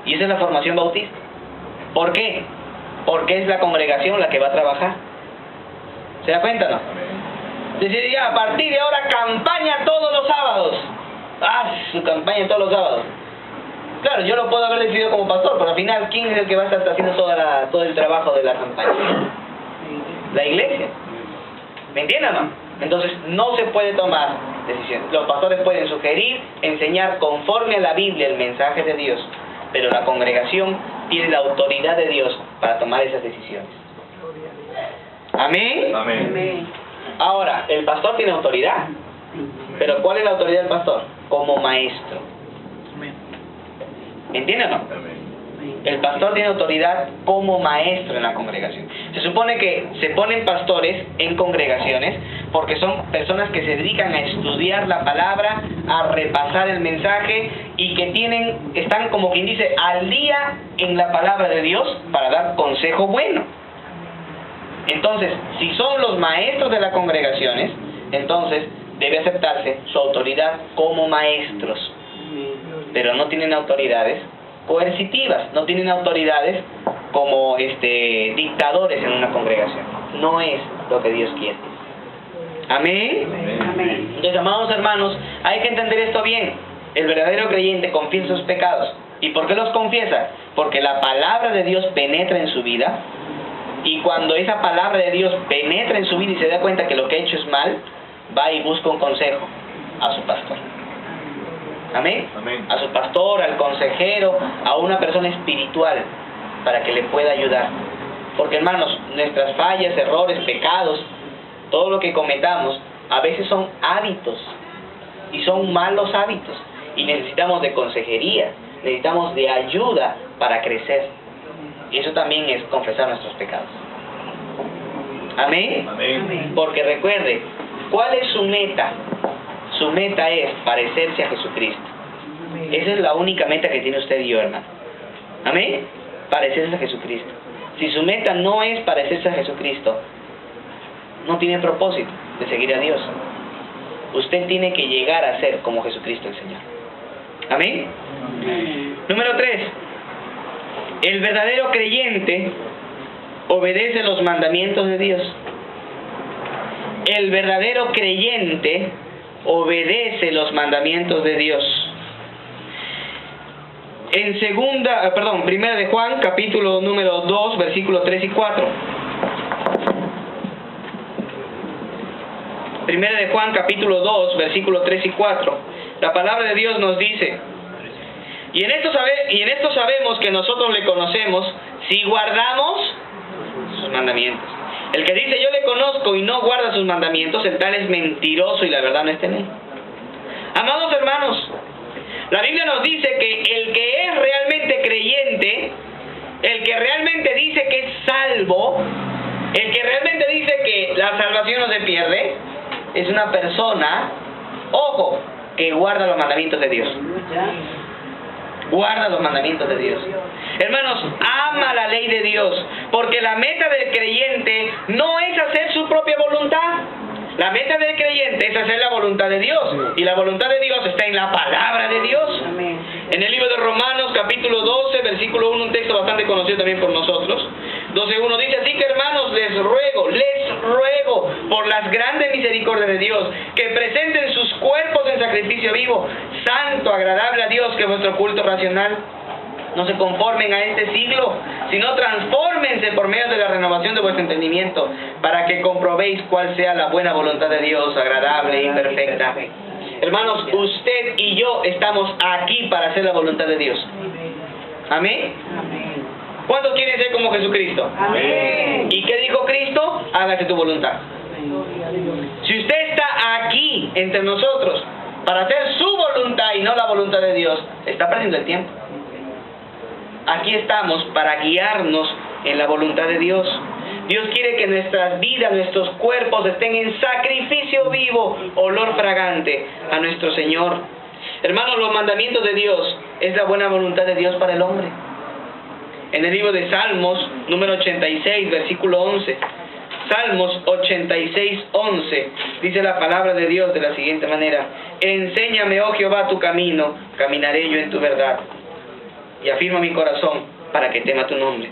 Y esa es la formación bautista. ¿Por qué? Porque es la congregación la que va a trabajar. ¿Se da cuenta, no? Decir ya, a partir de ahora campaña todos los sábados. Su campaña todos los sábados. Claro, yo lo puedo haber decidido como pastor, pero al final, ¿quién es el que va a estar haciendo todo el trabajo de la campaña? La iglesia. ¿Me entienden o no? Entonces, no se puede tomar decisiones. Los pastores pueden sugerir, enseñar conforme a la Biblia el mensaje de Dios, pero la congregación tiene la autoridad de Dios para tomar esas decisiones. ¿Amén? Amén. Amén. Ahora, el pastor tiene autoridad. Pero ¿cuál es la autoridad del pastor? Como maestro. ¿Me entienden o no? Amén. El pastor tiene autoridad como maestro en la congregación. Se supone que se ponen pastores en congregaciones porque son personas que se dedican a estudiar la palabra, a repasar el mensaje y que están como quien dice al día en la palabra de Dios para dar consejo bueno. Entonces, si son los maestros de las congregaciones, entonces debe aceptarse su autoridad como maestros. Pero no tienen autoridades coercitivas, no tienen autoridades como dictadores en una congregación. No es lo que Dios quiere. Amén. Amén. Entonces, amados hermanos, hay que entender esto bien. El verdadero creyente confiesa sus pecados. ¿Y por qué los confiesa? Porque la palabra de Dios penetra en su vida. Y cuando esa palabra de Dios penetra en su vida y se da cuenta que lo que ha hecho es mal, va y busca un consejo a su pastor. Amén. Amén. A su pastor, al consejero, a una persona espiritual para que le pueda ayudar. Porque hermanos, nuestras fallas, errores, pecados, todo lo que cometamos, a veces son hábitos y son malos hábitos y necesitamos de consejería, necesitamos de ayuda para crecer. Y eso también es confesar nuestros pecados. Amén. Amén. Porque recuerde, ¿cuál es su meta? Su meta es parecerse a Jesucristo. Esa es la única meta que tiene usted y yo, hermano. Amén. Parecerse a Jesucristo. Si su meta no es parecerse a Jesucristo, no tiene propósito de seguir a Dios. Usted tiene que llegar a ser como Jesucristo el Señor. Amén. Número 3. El verdadero creyente obedece los mandamientos de Dios. El verdadero creyente obedece los mandamientos de Dios. En Primera de Juan, capítulo número 2, versículos 3 y 4. Primera de Juan, capítulo 2, versículos 3 y 4. La palabra de Dios nos dice: y en esto sabemos que nosotros le conocemos si guardamos sus mandamientos. El que dice yo le conozco y no guarda sus mandamientos, el tal es mentiroso y la verdad no está en él. Amados hermanos, la Biblia nos dice que el que es realmente creyente, el que realmente dice que es salvo, el que realmente dice que la salvación no se pierde, es una persona, ojo, que guarda los mandamientos de Dios. Guarda los mandamientos de Dios. Hermanos, ama la ley de Dios, porque la meta del creyente no es hacer su propia voluntad. La meta del creyente es hacer la voluntad de Dios, y la voluntad de Dios está en la palabra de Dios. Amén. En el libro de Romanos, capítulo 12, versículo 1, un texto bastante conocido también por nosotros. 12:1 dice: así que hermanos, les ruego por las grandes misericordias de Dios, que presenten sus cuerpos en sacrificio vivo, santo, agradable a Dios, que es vuestro culto racional. No se conformen a este siglo, sino transfórmense por medio de la renovación de vuestro entendimiento, para que comprobéis cuál sea la buena voluntad de Dios, agradable y perfecta. Hermanos, usted y yo estamos aquí para hacer la voluntad de Dios. Amén. Amén. ¿Cuántos quieren ser como Jesucristo? Amén. ¿Y qué dijo Cristo? Hágase tu voluntad. Si usted está aquí entre nosotros para hacer su voluntad y no la voluntad de Dios, está perdiendo el tiempo. Aquí estamos para guiarnos en la voluntad de Dios. Dios quiere que nuestras vidas, nuestros cuerpos estén en sacrificio vivo, olor fragante a nuestro Señor. Hermanos, los mandamientos de Dios es la buena voluntad de Dios para el hombre. En el libro de Salmos, número 86, versículo 11. Salmos 86, 11. Dice la palabra de Dios de la siguiente manera: enséñame, oh Jehová, tu camino, caminaré yo en tu verdad. Y afirma mi corazón para que tema tu nombre.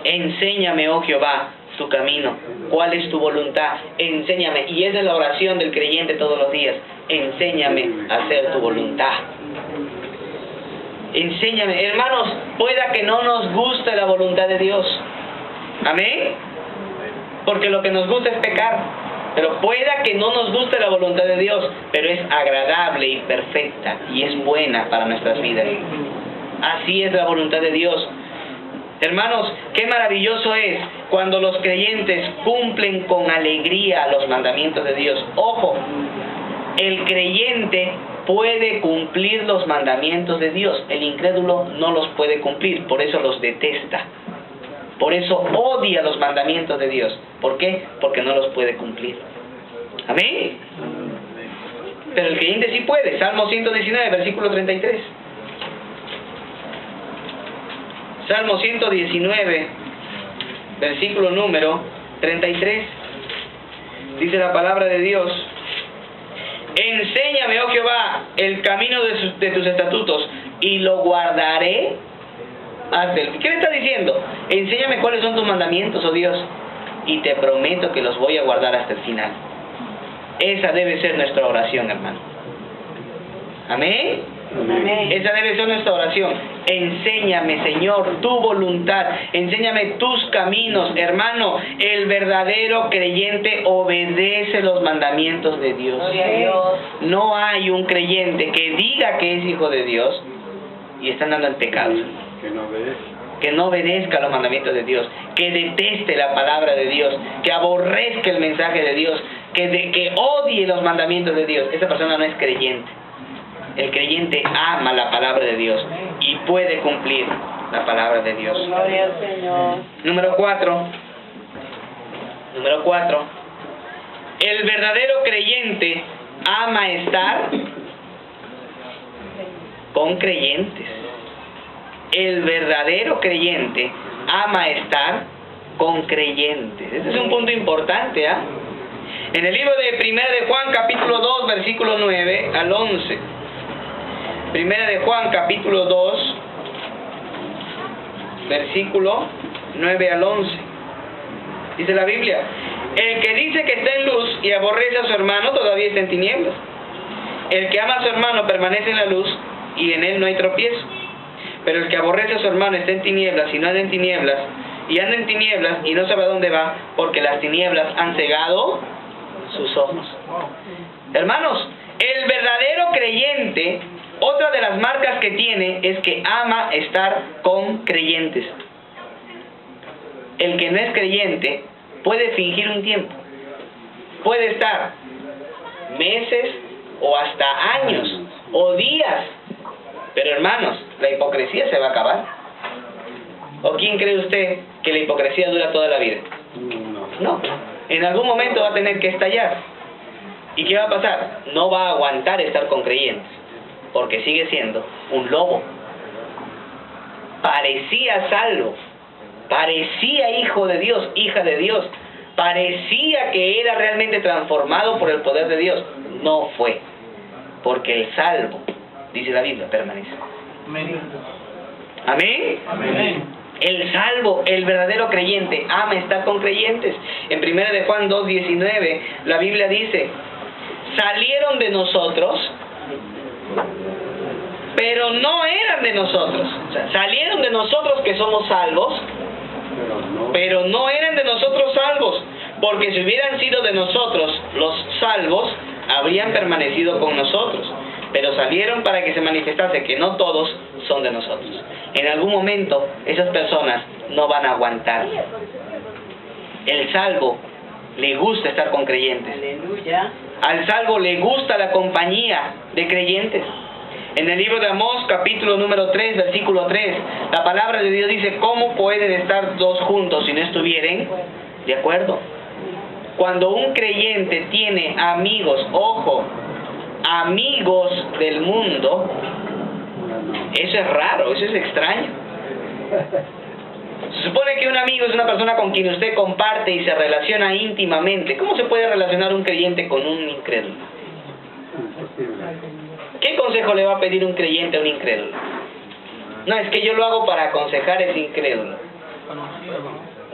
Enséñame, oh Jehová, tu camino. ¿Cuál es tu voluntad? Enséñame. Y esa es la oración del creyente todos los días. Enséñame a hacer tu voluntad. Enséñame. Hermanos, pueda que no nos guste la voluntad de Dios. Amén. Porque lo que nos gusta es pecar. Pero pueda que no nos guste la voluntad de Dios, pero es agradable y perfecta y es buena para nuestras vidas. Así es la voluntad de Dios. Hermanos, qué maravilloso es cuando los creyentes cumplen con alegría los mandamientos de Dios. Ojo, el creyente puede cumplir los mandamientos de Dios. El incrédulo no los puede cumplir, por eso los detesta. Por eso odia los mandamientos de Dios. ¿Por qué? Porque no los puede cumplir. ¿Amén? Pero el creyente sí puede. Salmo 119, versículo 33. Salmo 119, versículo número 33. Dice la palabra de Dios: enséñame, oh Jehová, el camino de tus estatutos, y lo guardaré hasta el fin. ¿Qué le está diciendo? Enséñame cuáles son tus mandamientos, oh Dios, y te prometo que los voy a guardar hasta el final. Esa debe ser nuestra oración, hermano. Amén. Amén. Esa debe ser nuestra oración. Enséñame, Señor, tu voluntad. Enséñame tus caminos. Hermano, el verdadero creyente obedece los mandamientos de Dios. Gloria a Dios. No hay un creyente que diga que es hijo de Dios y está andando en pecado. Que no obedezca los mandamientos de Dios, que deteste la palabra de Dios, que aborrezca el mensaje de Dios, que odie los mandamientos de Dios. Esa persona no es creyente. El creyente ama la palabra de Dios y puede cumplir la palabra de Dios. Gloria al Señor. Número 4. El verdadero creyente ama estar con creyentes. El verdadero creyente ama estar con creyentes. Este es un punto importante, ¿ah? En el libro de Primera de Juan, capítulo 2, versículo 9 al 11. Primera de Juan, capítulo 2, versículo 9 al 11. Dice la Biblia: el que dice que está en luz y aborrece a su hermano todavía está en tinieblas. El que ama a su hermano permanece en la luz y en él no hay tropiezo. Pero el que aborrece a su hermano está en tinieblas y no anda en tinieblas, y anda en tinieblas y no sabe a dónde va, porque las tinieblas han cegado sus ojos. Hermanos, el verdadero creyente, otra de las marcas que tiene es que ama estar con creyentes. El que no es creyente puede fingir un tiempo, puede estar meses o hasta años o días, pero hermanos, la hipocresía se va a acabar. ¿O quién cree usted que la hipocresía dura toda la vida? No, en algún momento va a tener que estallar. ¿Y qué va a pasar? No va a aguantar estar con creyentes, porque sigue siendo un lobo. Parecía salvo, parecía hijo de Dios, hija de Dios, parecía que era realmente transformado por el poder de Dios. No fue, porque el salvo, dice la Biblia, permanece. Amén. Amén. El salvo, el verdadero creyente, ama estar con creyentes. En 1 de Juan 2:19, la Biblia dice: salieron de nosotros, pero no eran de nosotros. O sea, salieron de nosotros que somos salvos, pero no eran de nosotros salvos, porque si hubieran sido de nosotros los salvos, habrían permanecido con nosotros. Pero salieron para que se manifestase que no todos son de nosotros. En algún momento esas personas no van a aguantar. El salvo le gusta estar con creyentes. Aleluya. Al salvo le gusta la compañía de creyentes. En el libro de Amós, capítulo número 3, versículo 3, la palabra de Dios dice: ¿cómo pueden estar dos juntos si no estuvieren de acuerdo? Cuando un creyente tiene amigos, ojo, amigos del mundo, eso es raro, eso es extraño. Se supone que un amigo es una persona con quien usted comparte y se relaciona íntimamente. ¿Cómo se puede relacionar un creyente con un incrédulo? ¿Qué consejo le va a pedir un creyente a un incrédulo? No, es que yo lo hago para aconsejar a ese incrédulo.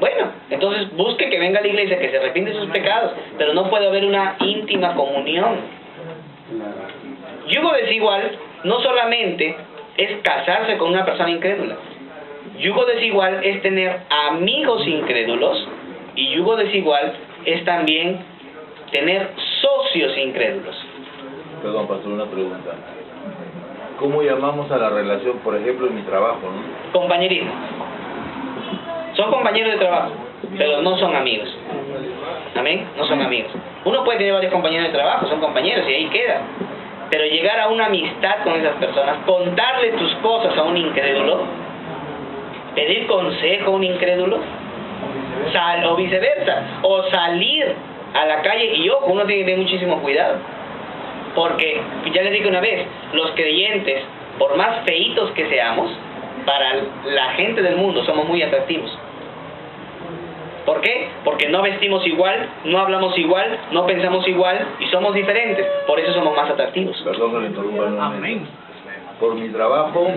Bueno, entonces busque que venga a la iglesia, que se arrepiente de sus pecados, pero no puede haber una íntima comunión. Yugo desigual no solamente es casarse con una persona incrédula. Yugo desigual es tener amigos incrédulos, y yugo desigual es también tener socios incrédulos. Perdón, pastor, una pregunta. ¿Cómo llamamos a la relación, por ejemplo, en mi trabajo, no? Compañerismo. Son compañeros de trabajo, pero no son amigos. Amén, no son amigos. Uno puede tener varios compañeros de trabajo, son compañeros y ahí queda. Pero llegar a una amistad con esas personas, contarle tus cosas a un incrédulo, pedir consejo a un incrédulo, o viceversa, o salir a la calle, y ojo, uno tiene que tener muchísimo cuidado, porque ya les dije una vez, los creyentes, por más feitos que seamos, para la gente del mundo somos muy atractivos. ¿Por qué? Porque no vestimos igual, no hablamos igual, no pensamos igual y somos diferentes. Por eso somos más atractivos. Perdón que le interrumpa nuevamente. Amén. Por mi trabajo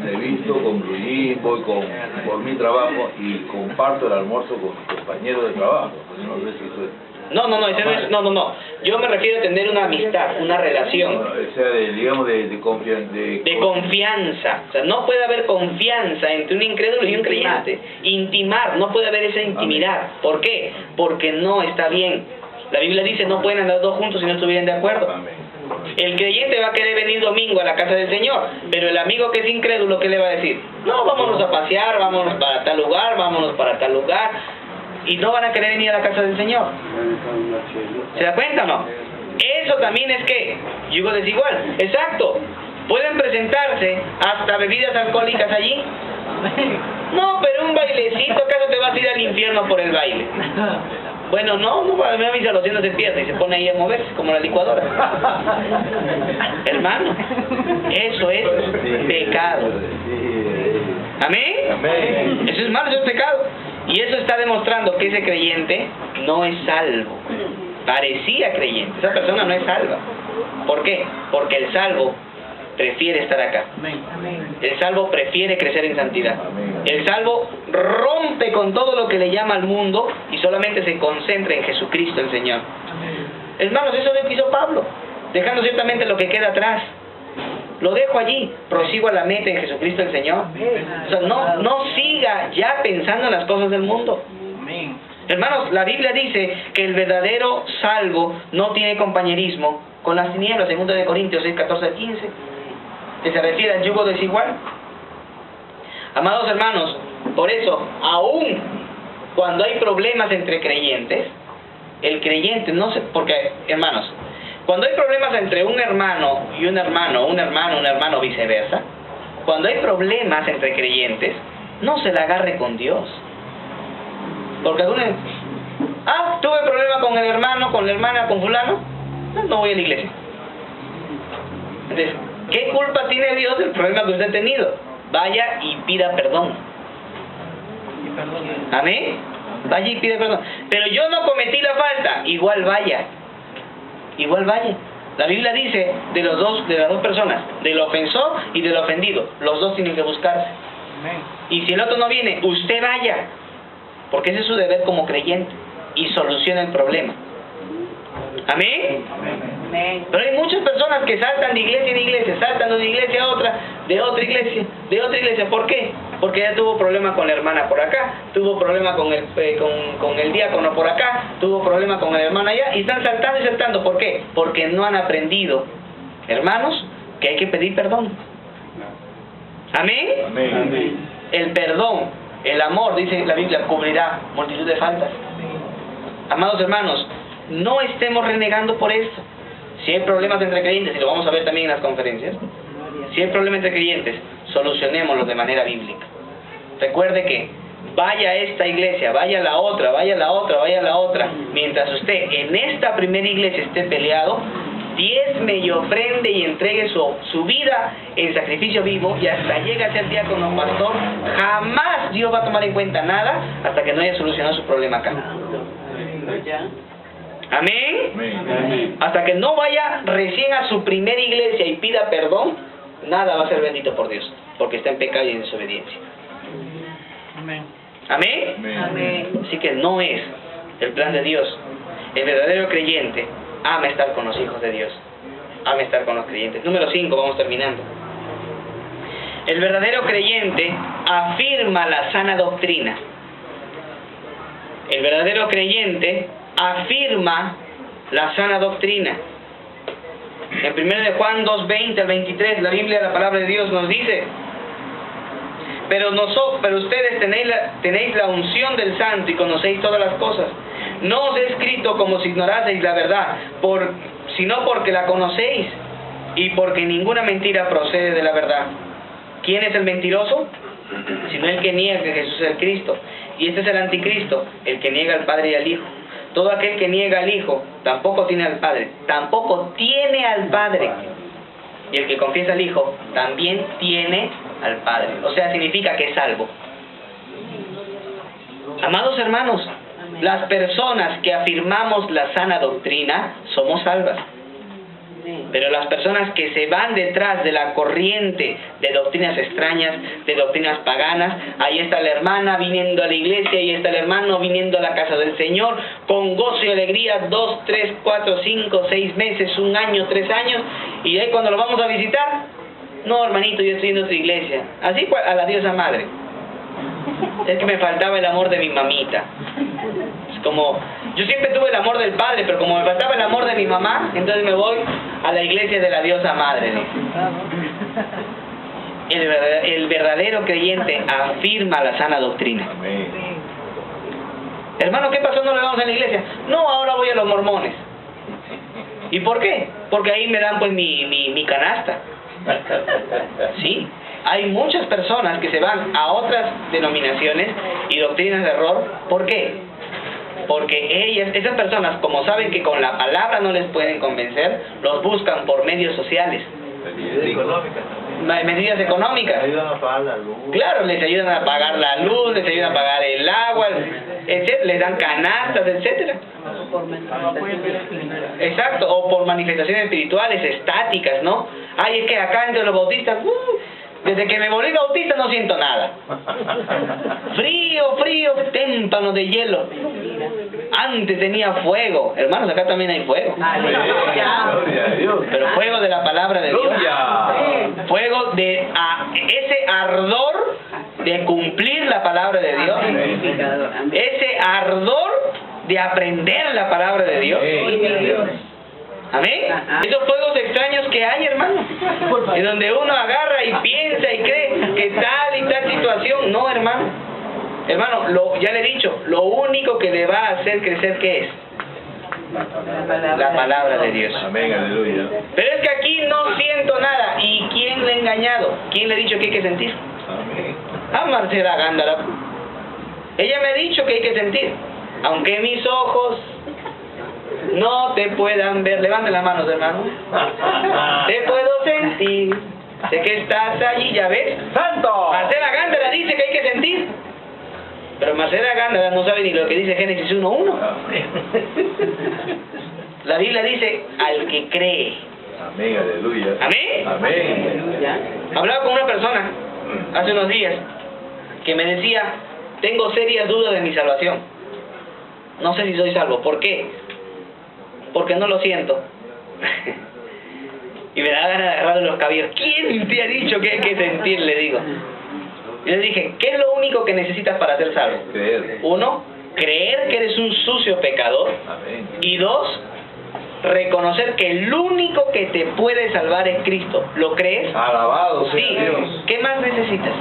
me visto con blue jean, voy por mi trabajo y comparto el almuerzo con mis compañeros de trabajo. No sé si eso es... No. Yo me refiero a tener una amistad, una relación. O sea, digamos de confianza. De confianza. O sea, no puede haber confianza entre un incrédulo y un creyente. Intimar, no puede haber esa intimidad. Amén. ¿Por qué? Porque no está bien. La Biblia dice: no pueden andar dos juntos si no estuvieran de acuerdo. Amén. El creyente va a querer venir domingo a la casa del Señor, pero el amigo que es incrédulo, ¿qué le va a decir? No, vámonos a pasear, vámonos para tal lugar, vámonos para tal lugar. Y no van a querer venir a la casa del Señor. ¿Se da cuenta o no? Eso también es que yugo desigual. Exacto. Pueden presentarse hasta bebidas alcohólicas allí. No, pero un bailecito, ¿acaso te vas a ir al infierno por el baile? Bueno, no, a mí se lo se pierde y se pone ahí a moverse como la licuadora. Hermano, eso es pecado. ¿Amén? Amén. Eso es malo, eso es pecado. Y eso está demostrando que ese creyente no es salvo. Parecía creyente, esa persona no es salva. ¿Por qué? Porque el salvo prefiere estar acá. El salvo prefiere crecer en santidad. El salvo rompe con todo lo que le llama al mundo y solamente se concentra en Jesucristo el Señor. Hermanos, eso es lo que hizo Pablo, dejando ciertamente lo que queda atrás. Lo dejo allí, prosigo a la meta en Jesucristo el Señor. O sea, no siga ya pensando en las cosas del mundo. Hermanos, la Biblia dice que el verdadero salvo no tiene compañerismo con las tinieblas, 2 de Corintios 6, 14 al 15, que se refiere al yugo desigual. Amados hermanos, por eso, aún cuando hay problemas entre creyentes, el creyente no se... Porque, hermanos, cuando hay problemas entre un hermano y un hermano viceversa, cuando hay problemas entre creyentes, no se la agarre con Dios. Porque algunos... tuve problema con el hermano, con la hermana, con fulano, no voy a la iglesia. Entonces, ¿qué culpa tiene Dios del problema que usted ha tenido? Vaya y pida perdón. Amén. Vaya y pida perdón. Pero yo no cometí la falta. Igual vaya. La Biblia dice de las dos personas, del ofensor y del ofendido. Los dos tienen que buscarse. Y si el otro no viene, usted vaya. Porque ese es su deber como creyente. Y soluciona el problema. Amén. Pero hay muchas personas que saltan de iglesia en iglesia, saltan de una iglesia a otra, de otra iglesia. ¿Por qué? Porque ya tuvo problema con la hermana por acá, tuvo problema con el diácono por acá, tuvo problema con el hermano allá, y están saltando y saltando. ¿Por qué? Porque no han aprendido, hermanos, que hay que pedir perdón. ¿Amén? Amén. El perdón, el amor, dice la Biblia, cubrirá multitud de faltas. Amados hermanos, no estemos renegando por esto. Si hay problemas entre creyentes, y lo vamos a ver también en las conferencias, si hay problemas entre creyentes, solucionémoslos de manera bíblica. Recuerde que vaya a esta iglesia, vaya a la otra, mientras usted en esta primera iglesia esté peleado, diezme y ofrende y entregue su vida en sacrificio vivo, y hasta llega a ser diácono o pastor, jamás Dios va a tomar en cuenta nada hasta que no haya solucionado su problema acá. Amén. Amén. Hasta que no vaya recién a su primera iglesia y pida perdón, nada va a ser bendito por Dios, porque está en pecado y en desobediencia. Amén. Amén. Así que no es el plan de Dios. El verdadero creyente ama estar con los hijos de Dios, ama estar con los creyentes. Número 5, vamos terminando. El verdadero creyente afirma la sana doctrina. El verdadero creyente afirma la sana doctrina. En 1 de Juan 2:20 al 23, la Biblia, la palabra de Dios nos dice: pero ustedes tenéis la unción del Santo y conocéis todas las cosas. No os he escrito como si ignoraseis la verdad, sino porque la conocéis, y porque ninguna mentira procede de la verdad. ¿Quién es el mentiroso? Sino el que niega que Jesús es el Cristo. Y este es el anticristo, el que niega al Padre y al Hijo. Todo aquel que niega al Hijo tampoco tiene al Padre. Y el que confiesa al Hijo también tiene al Padre. O sea, significa que es salvo. Amados hermanos, las personas que afirmamos la sana doctrina somos salvas. Pero las personas que se van detrás de la corriente de doctrinas extrañas, de doctrinas paganas, ahí está la hermana viniendo a la iglesia, y está el hermano viniendo a la casa del Señor, con gozo y alegría, 2, 3, 4, 5, 6 meses, 1 año, 3 años, y ahí cuando lo vamos a visitar, no hermanito, yo estoy en otra iglesia, así a la diosa madre. Es que me faltaba el amor de mi mamita. Es como, yo siempre tuve el amor del padre, pero como me faltaba el amor de mi mamá, entonces me voy a la iglesia de la diosa madre. El verdadero creyente afirma la sana doctrina. Amén. Hermano, ¿qué pasó? ¿No le vamos a la iglesia? No, ahora voy a los mormones. ¿Y por qué? Porque ahí me dan pues mi canasta. ¿Sí? Hay muchas personas que se van a otras denominaciones y doctrinas de error. ¿Por qué? Porque esas personas, como saben que con la palabra no les pueden convencer, los buscan por medios sociales, medidas económicas. Ayudan a pagar la luz. Claro, les ayudan a pagar la luz, les ayudan a pagar el agua, etcétera, les dan canastas, etcétera. Exacto, o por manifestaciones espirituales, estáticas, ¿no? Ay, es que acá entre los bautistas, desde que me volví bautista no siento nada. Frío, témpano de hielo. Antes tenía fuego. Hermanos, acá también hay fuego. Gloria a Dios. Pero fuego de la palabra de Dios. Gloria. Fuego de ese ardor de cumplir la palabra de Dios. Ese ardor de aprender la palabra de Dios. Amén. Esos fuegos extraños que hay, hermano, en donde uno agarra y piensa y cree que tal y tal situación. No, hermano. Hermano, ya le he dicho, lo único que le va a hacer crecer, ¿qué es? La palabra de Dios. Amén, aleluya. Pero es que aquí no siento nada. ¿Y quién le ha engañado? ¿Quién le ha dicho que hay que sentir? Amén. A Marcela Gándara. Ella me ha dicho que hay que sentir. Aunque mis ojos no te puedan ver. Levanten las manos, hermano. Te puedo sentir. Sé que estás allí, ¿ya ves? ¡Santo! Marcela Gándara dice que hay que sentir. Pero Marcela Gándara no sabe ni lo que dice Génesis 1:1. La Biblia dice, al que cree. Amén, aleluya. Amén. Amén. Hablaba con una persona hace unos días que me decía, tengo serias dudas de mi salvación. No sé si soy salvo. ¿Por qué? Porque no lo siento. Y me da ganas de agarrarle los cabellos. ¿Quién te ha dicho que hay que sentir? Le digo. Y le dije, ¿qué es lo único que necesitas para ser salvo? Creer. 1, creer que eres un sucio pecador. Amén. Y 2, reconocer que el único que te puede salvar es Cristo. ¿Lo crees? Alabado sea Sí. Dios. ¿Qué más necesitas?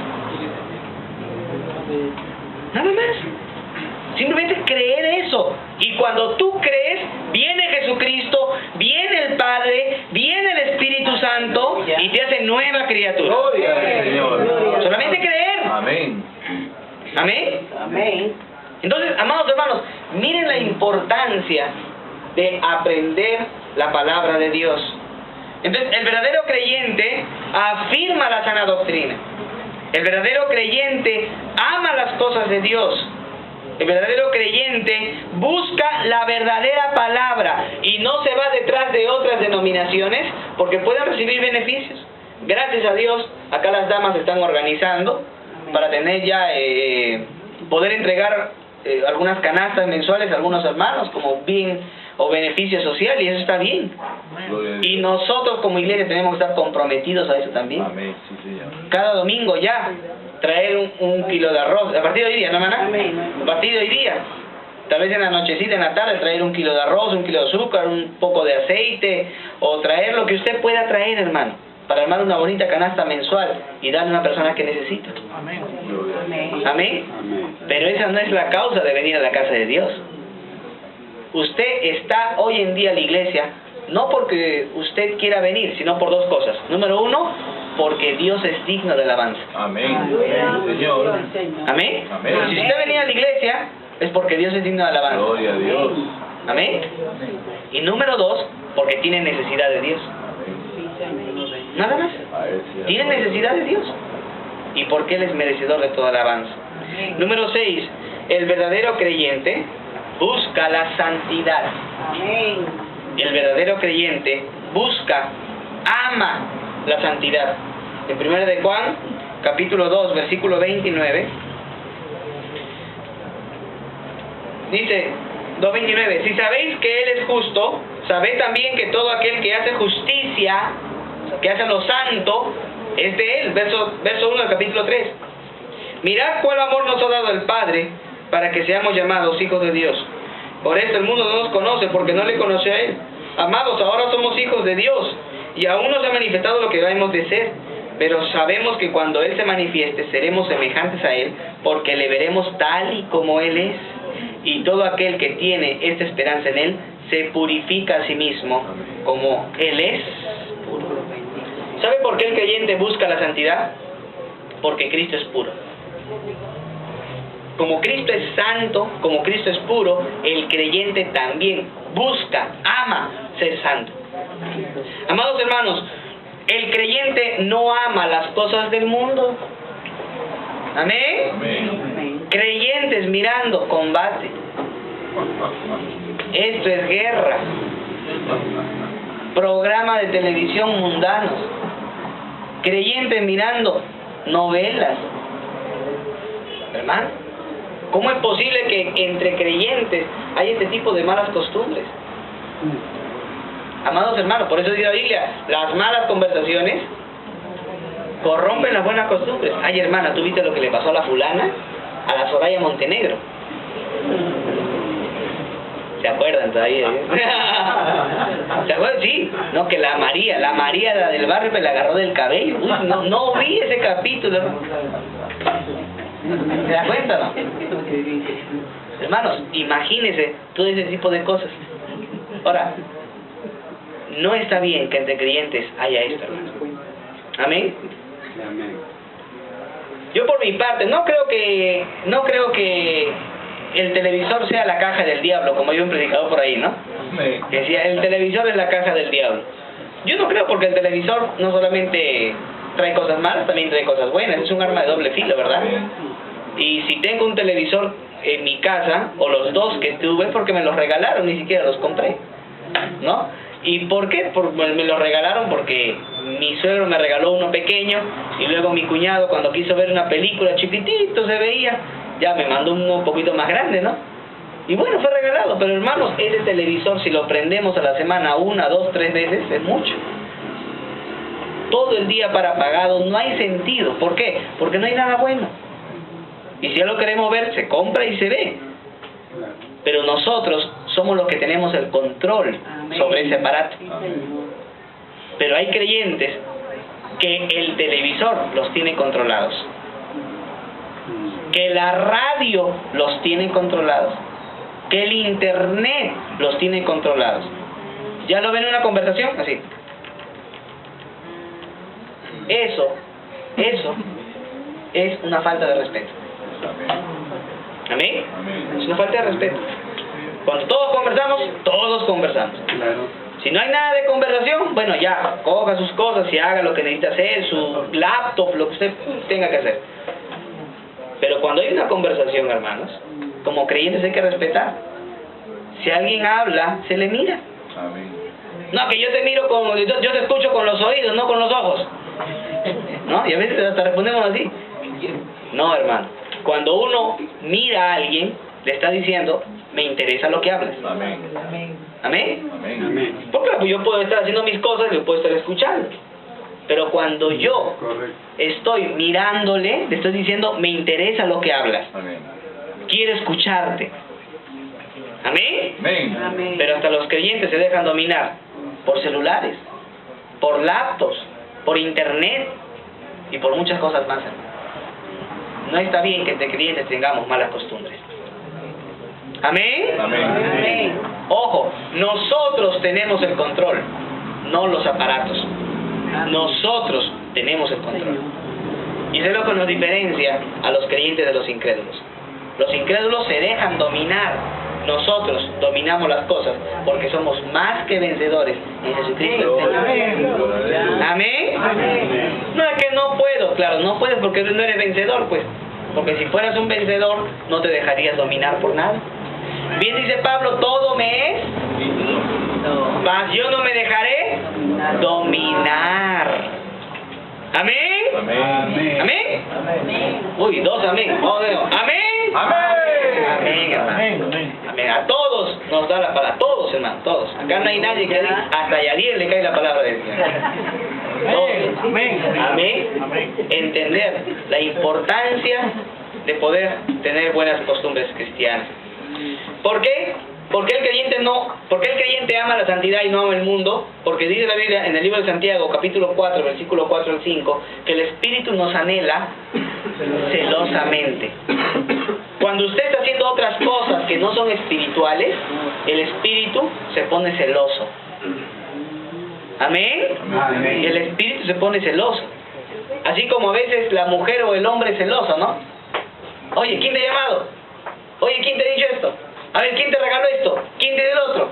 Nada más. Simplemente creer eso. Y cuando tú crees, viene Jesucristo, viene el Padre, viene el Espíritu Santo y te hace nueva criatura. Gloria al Señor. Solamente creer. Amén. Amén. Entonces, amados hermanos, miren la importancia de aprender la palabra de Dios. Entonces, el verdadero creyente afirma la sana doctrina. El verdadero creyente ama las cosas de Dios. El verdadero creyente busca la verdadera palabra y no se va detrás de otras denominaciones porque pueden recibir beneficios. Gracias a Dios, acá las damas se están organizando para tener ya, poder entregar algunas canastas mensuales a algunos hermanos como bien o beneficio social, y eso está bien. Gloria a Dios. Y nosotros como iglesia tenemos que estar comprometidos a eso también. Amén, sí, Señor. Cada domingo ya traer un kilo de arroz, a partir de hoy día, ¿no, hermana? A partir de hoy día, tal vez en la nochecita, en la tarde, traer un kilo de arroz, un kilo de azúcar, un poco de aceite, o traer lo que usted pueda traer, hermano, para armar una bonita canasta mensual y darle a una persona que necesita. Gloria. Amén. Pero esa no es la causa de venir a la casa de Dios. Usted está hoy en día a la iglesia no porque usted quiera venir, sino por dos cosas. Número 1, porque Dios es digno de alabanza. Amén. Señor. Amén. Amén. Si usted venía a la iglesia, es porque Dios es digno de alabanza. Gloria a Dios. Amén. Y número 2, porque tiene necesidad de Dios. Nada más. A Él sea Tiene gloria. necesidad de Dios. Y porque Él es merecedor de toda alabanza. Número 6, el verdadero creyente busca la santidad. El verdadero creyente busca, ama la santidad. En 1 de Juan, capítulo 2, versículo 29, dice 2:29, si sabéis que Él es justo, sabed también que todo aquel que hace justicia, que hace lo santo, es de Él. Verso 1 del capítulo 3. Mirad cuál amor nos ha dado el Padre para que seamos llamados hijos de Dios. Por esto el mundo no nos conoce, porque no le conoce a Él. Amados, ahora somos hijos de Dios, y aún no se ha manifestado lo que debemos de ser. Pero sabemos que cuando Él se manifieste, seremos semejantes a Él, porque le veremos tal y como Él es. Y todo aquel que tiene esta esperanza en Él, se purifica a sí mismo, como Él es puro. ¿Sabe por qué el creyente busca la santidad? Porque Cristo es puro. como Cristo es santo, como Cristo es puro, el creyente también busca, ama ser santo. Amados hermanos, el creyente no ama las cosas del mundo. Amén. Amén. Creyentes mirando combate. Esto es guerra. Programa de televisión mundanos. Creyentes mirando novelas. Hermano, ¿cómo es posible que entre creyentes hay este tipo de malas costumbres? Amados hermanos, por eso dice la Biblia, las malas conversaciones corrompen las buenas costumbres. Ay, hermana, ¿tú viste lo que le pasó a la fulana? A la Soraya Montenegro. ¿Se acuerdan todavía? ¿Se acuerdan? Sí. No, que la María, la del barrio, me la agarró del cabello. Uy, no vi ese capítulo. ¿Se da cuenta, no? Hermanos, imagínense todo ese tipo de cosas. Ahora, no está bien que entre creyentes haya esto, hermanos. Amén. Yo por mi parte no creo que el televisor sea la caja del diablo, como hay un predicador por ahí, ¿no? Que decía, el televisor es la caja del diablo. Yo no creo, porque el televisor no solamente trae cosas malas, también trae cosas buenas. Es un arma de doble filo, ¿verdad? Y si tengo un televisor en mi casa, o los dos que tuve, porque me los regalaron, ni siquiera los compré, ¿no? ¿Y por qué? Me los regalaron porque mi suegro me regaló uno pequeño, y luego mi cuñado, cuando quiso ver una película, chiquitito se veía, ya me mandó uno un poquito más grande, ¿no? Y bueno, fue regalado. Pero hermanos, ese televisor, si lo prendemos a la semana 1, 2, 3 veces, es mucho. Todo el día para apagado no hay sentido. ¿Por qué? Porque no hay nada bueno. Y si ya lo queremos ver, se compra y se ve. Pero nosotros somos los que tenemos el control sobre ese aparato. Pero hay creyentes que el televisor los tiene controlados, que la radio los tiene controlados, que el internet los tiene controlados. ¿Ya lo ven en una conversación? Así. Eso es una falta de respeto. ¿Amén? Es una falta de respeto. Cuando todos conversamos. Si no hay nada de conversación, bueno, ya, coja sus cosas y haga lo que necesita hacer, su laptop, lo que usted tenga que hacer. Pero cuando hay una conversación, hermanos, como creyentes hay que respetar. Si alguien habla, se le mira. Amén. No, que yo te miro yo te escucho con los oídos, no con los ojos. ¿No? Y a veces hasta respondemos así. No, hermano. Cuando uno mira a alguien, le está diciendo, me interesa lo que hablas. Amén. ¿Amén? Amén. Porque pues, yo puedo estar haciendo mis cosas y yo puedo estar escuchando. Pero cuando yo estoy mirándole, le estoy diciendo, me interesa lo que hablas. Amén. Quiero escucharte. ¿Amén? Amén. Pero hasta los creyentes se dejan dominar por celulares, por laptops, por internet y por muchas cosas más, hermano. No está bien que entre creyentes tengamos malas costumbres. ¿Amén? Amén. Ojo, nosotros tenemos el control, no los aparatos. Nosotros tenemos el control. Y eso es lo que nos diferencia a los creyentes de los incrédulos. Los incrédulos se dejan dominar. Nosotros dominamos las cosas porque somos más que vencedores en Jesucristo. Amén. No es que no puedo, claro, no puedes porque no eres vencedor, pues. Porque si fueras un vencedor, no te dejarías dominar por nada. Bien dice Pablo, todo me es, mas yo no me dejaré dominar. ¿Amén? Amén. ¿Amén? Uy, dos amén. ¿Amén? Amén, hermano. Amén. A todos nos da la palabra, todos, hermano, todos. Acá no hay nadie que diga, hasta a Yadier le cae la palabra de Dios. Todos. Amén. Entender la importancia de poder tener buenas costumbres cristianas. ¿Por qué? ¿Por qué el creyente ama la santidad y no ama el mundo? Porque dice la Biblia en el libro de Santiago, capítulo 4, versículo 4 al 5, que el Espíritu nos anhela celosamente. Cuando usted está haciendo otras cosas que no son espirituales, el Espíritu se pone celoso. ¿Amén? Amén. El Espíritu se pone celoso. Así como a veces la mujer o el hombre es celoso, ¿no? Oye, ¿quién te ha llamado? Oye, ¿quién te ha dicho esto? A ver, ¿quién te regaló esto? ¿Quién te dio el otro?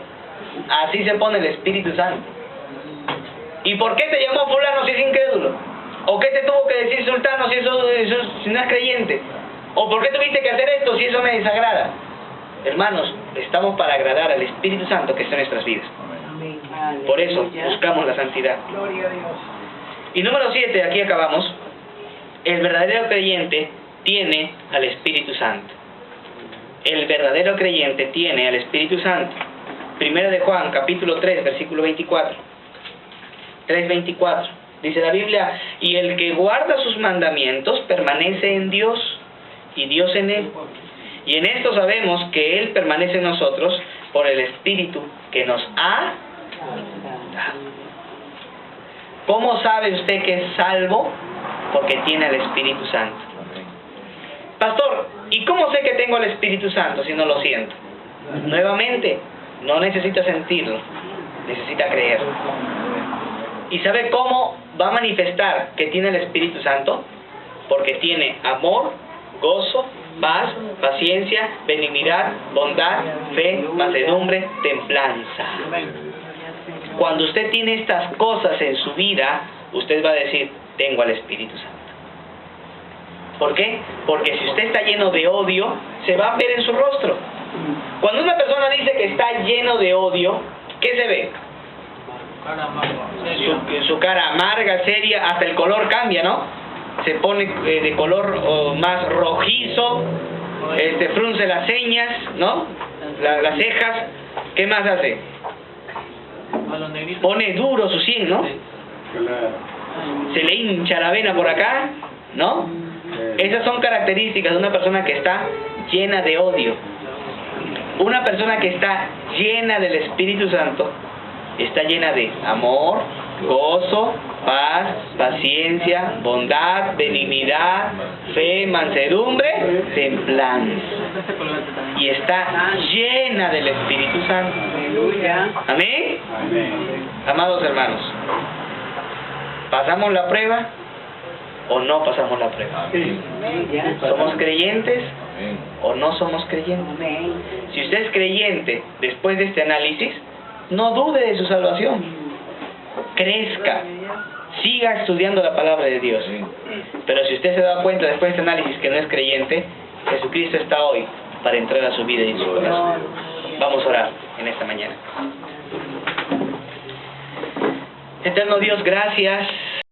Así se pone el Espíritu Santo. ¿Y por qué te llamó fulano si es incrédulo? ¿O qué te tuvo que decir sultano si si no es creyente? ¿O por qué tuviste que hacer esto si eso me desagrada? Hermanos, estamos para agradar al Espíritu Santo que está en nuestras vidas. Por eso buscamos la santidad. Gloria a Dios. Y número 7, aquí acabamos. El verdadero creyente tiene al Espíritu Santo. El verdadero creyente tiene al Espíritu Santo. Primera de Juan, capítulo 3, versículo 24. 3:24. Dice la Biblia, y el que guarda sus mandamientos permanece en Dios y Dios en él. Y en esto sabemos que Él permanece en nosotros por el Espíritu que nos ha dado. ¿Cómo sabe usted que es salvo? Porque tiene el Espíritu Santo. Pastor, ¿y cómo sé que tengo el Espíritu Santo si no lo siento? Nuevamente, no necesita sentirlo, necesita creer. ¿Y sabe cómo va a manifestar que tiene el Espíritu Santo? Porque tiene amor, gozo, paz, paciencia, benignidad, bondad, fe, mansedumbre, templanza. Cuando usted tiene estas cosas en su vida, usted va a decir, tengo al Espíritu Santo. ¿Por qué? Porque si usted está lleno de odio, se va a ver en su rostro. Cuando una persona dice que está lleno de odio, ¿qué se ve? Su cara amarga, seria, hasta el color cambia, ¿no? Se pone de color más rojizo, frunce las ceñas, ¿no? Las cejas. ¿Qué más hace? Pone duro su sien, ¿no? Se le hincha la vena por acá, ¿no? Esas son características de una persona que está llena de odio. Una persona que está llena del Espíritu Santo está llena de amor, gozo, paz, paciencia, bondad, benignidad, fe, mansedumbre, templanza. Y está llena del Espíritu Santo. Aleluya. ¿Amén? Amados hermanos, ¿pasamos la prueba o no pasamos la prueba? ¿Somos creyentes o no somos creyentes? Amén. Si usted es creyente después de este análisis, no dude de su salvación. Crezca. Siga estudiando la palabra de Dios. Pero si usted se da cuenta después de este análisis que no es creyente, Jesucristo está hoy para entrar a su vida y en su corazón. Vamos a orar en esta mañana. Eterno Dios, gracias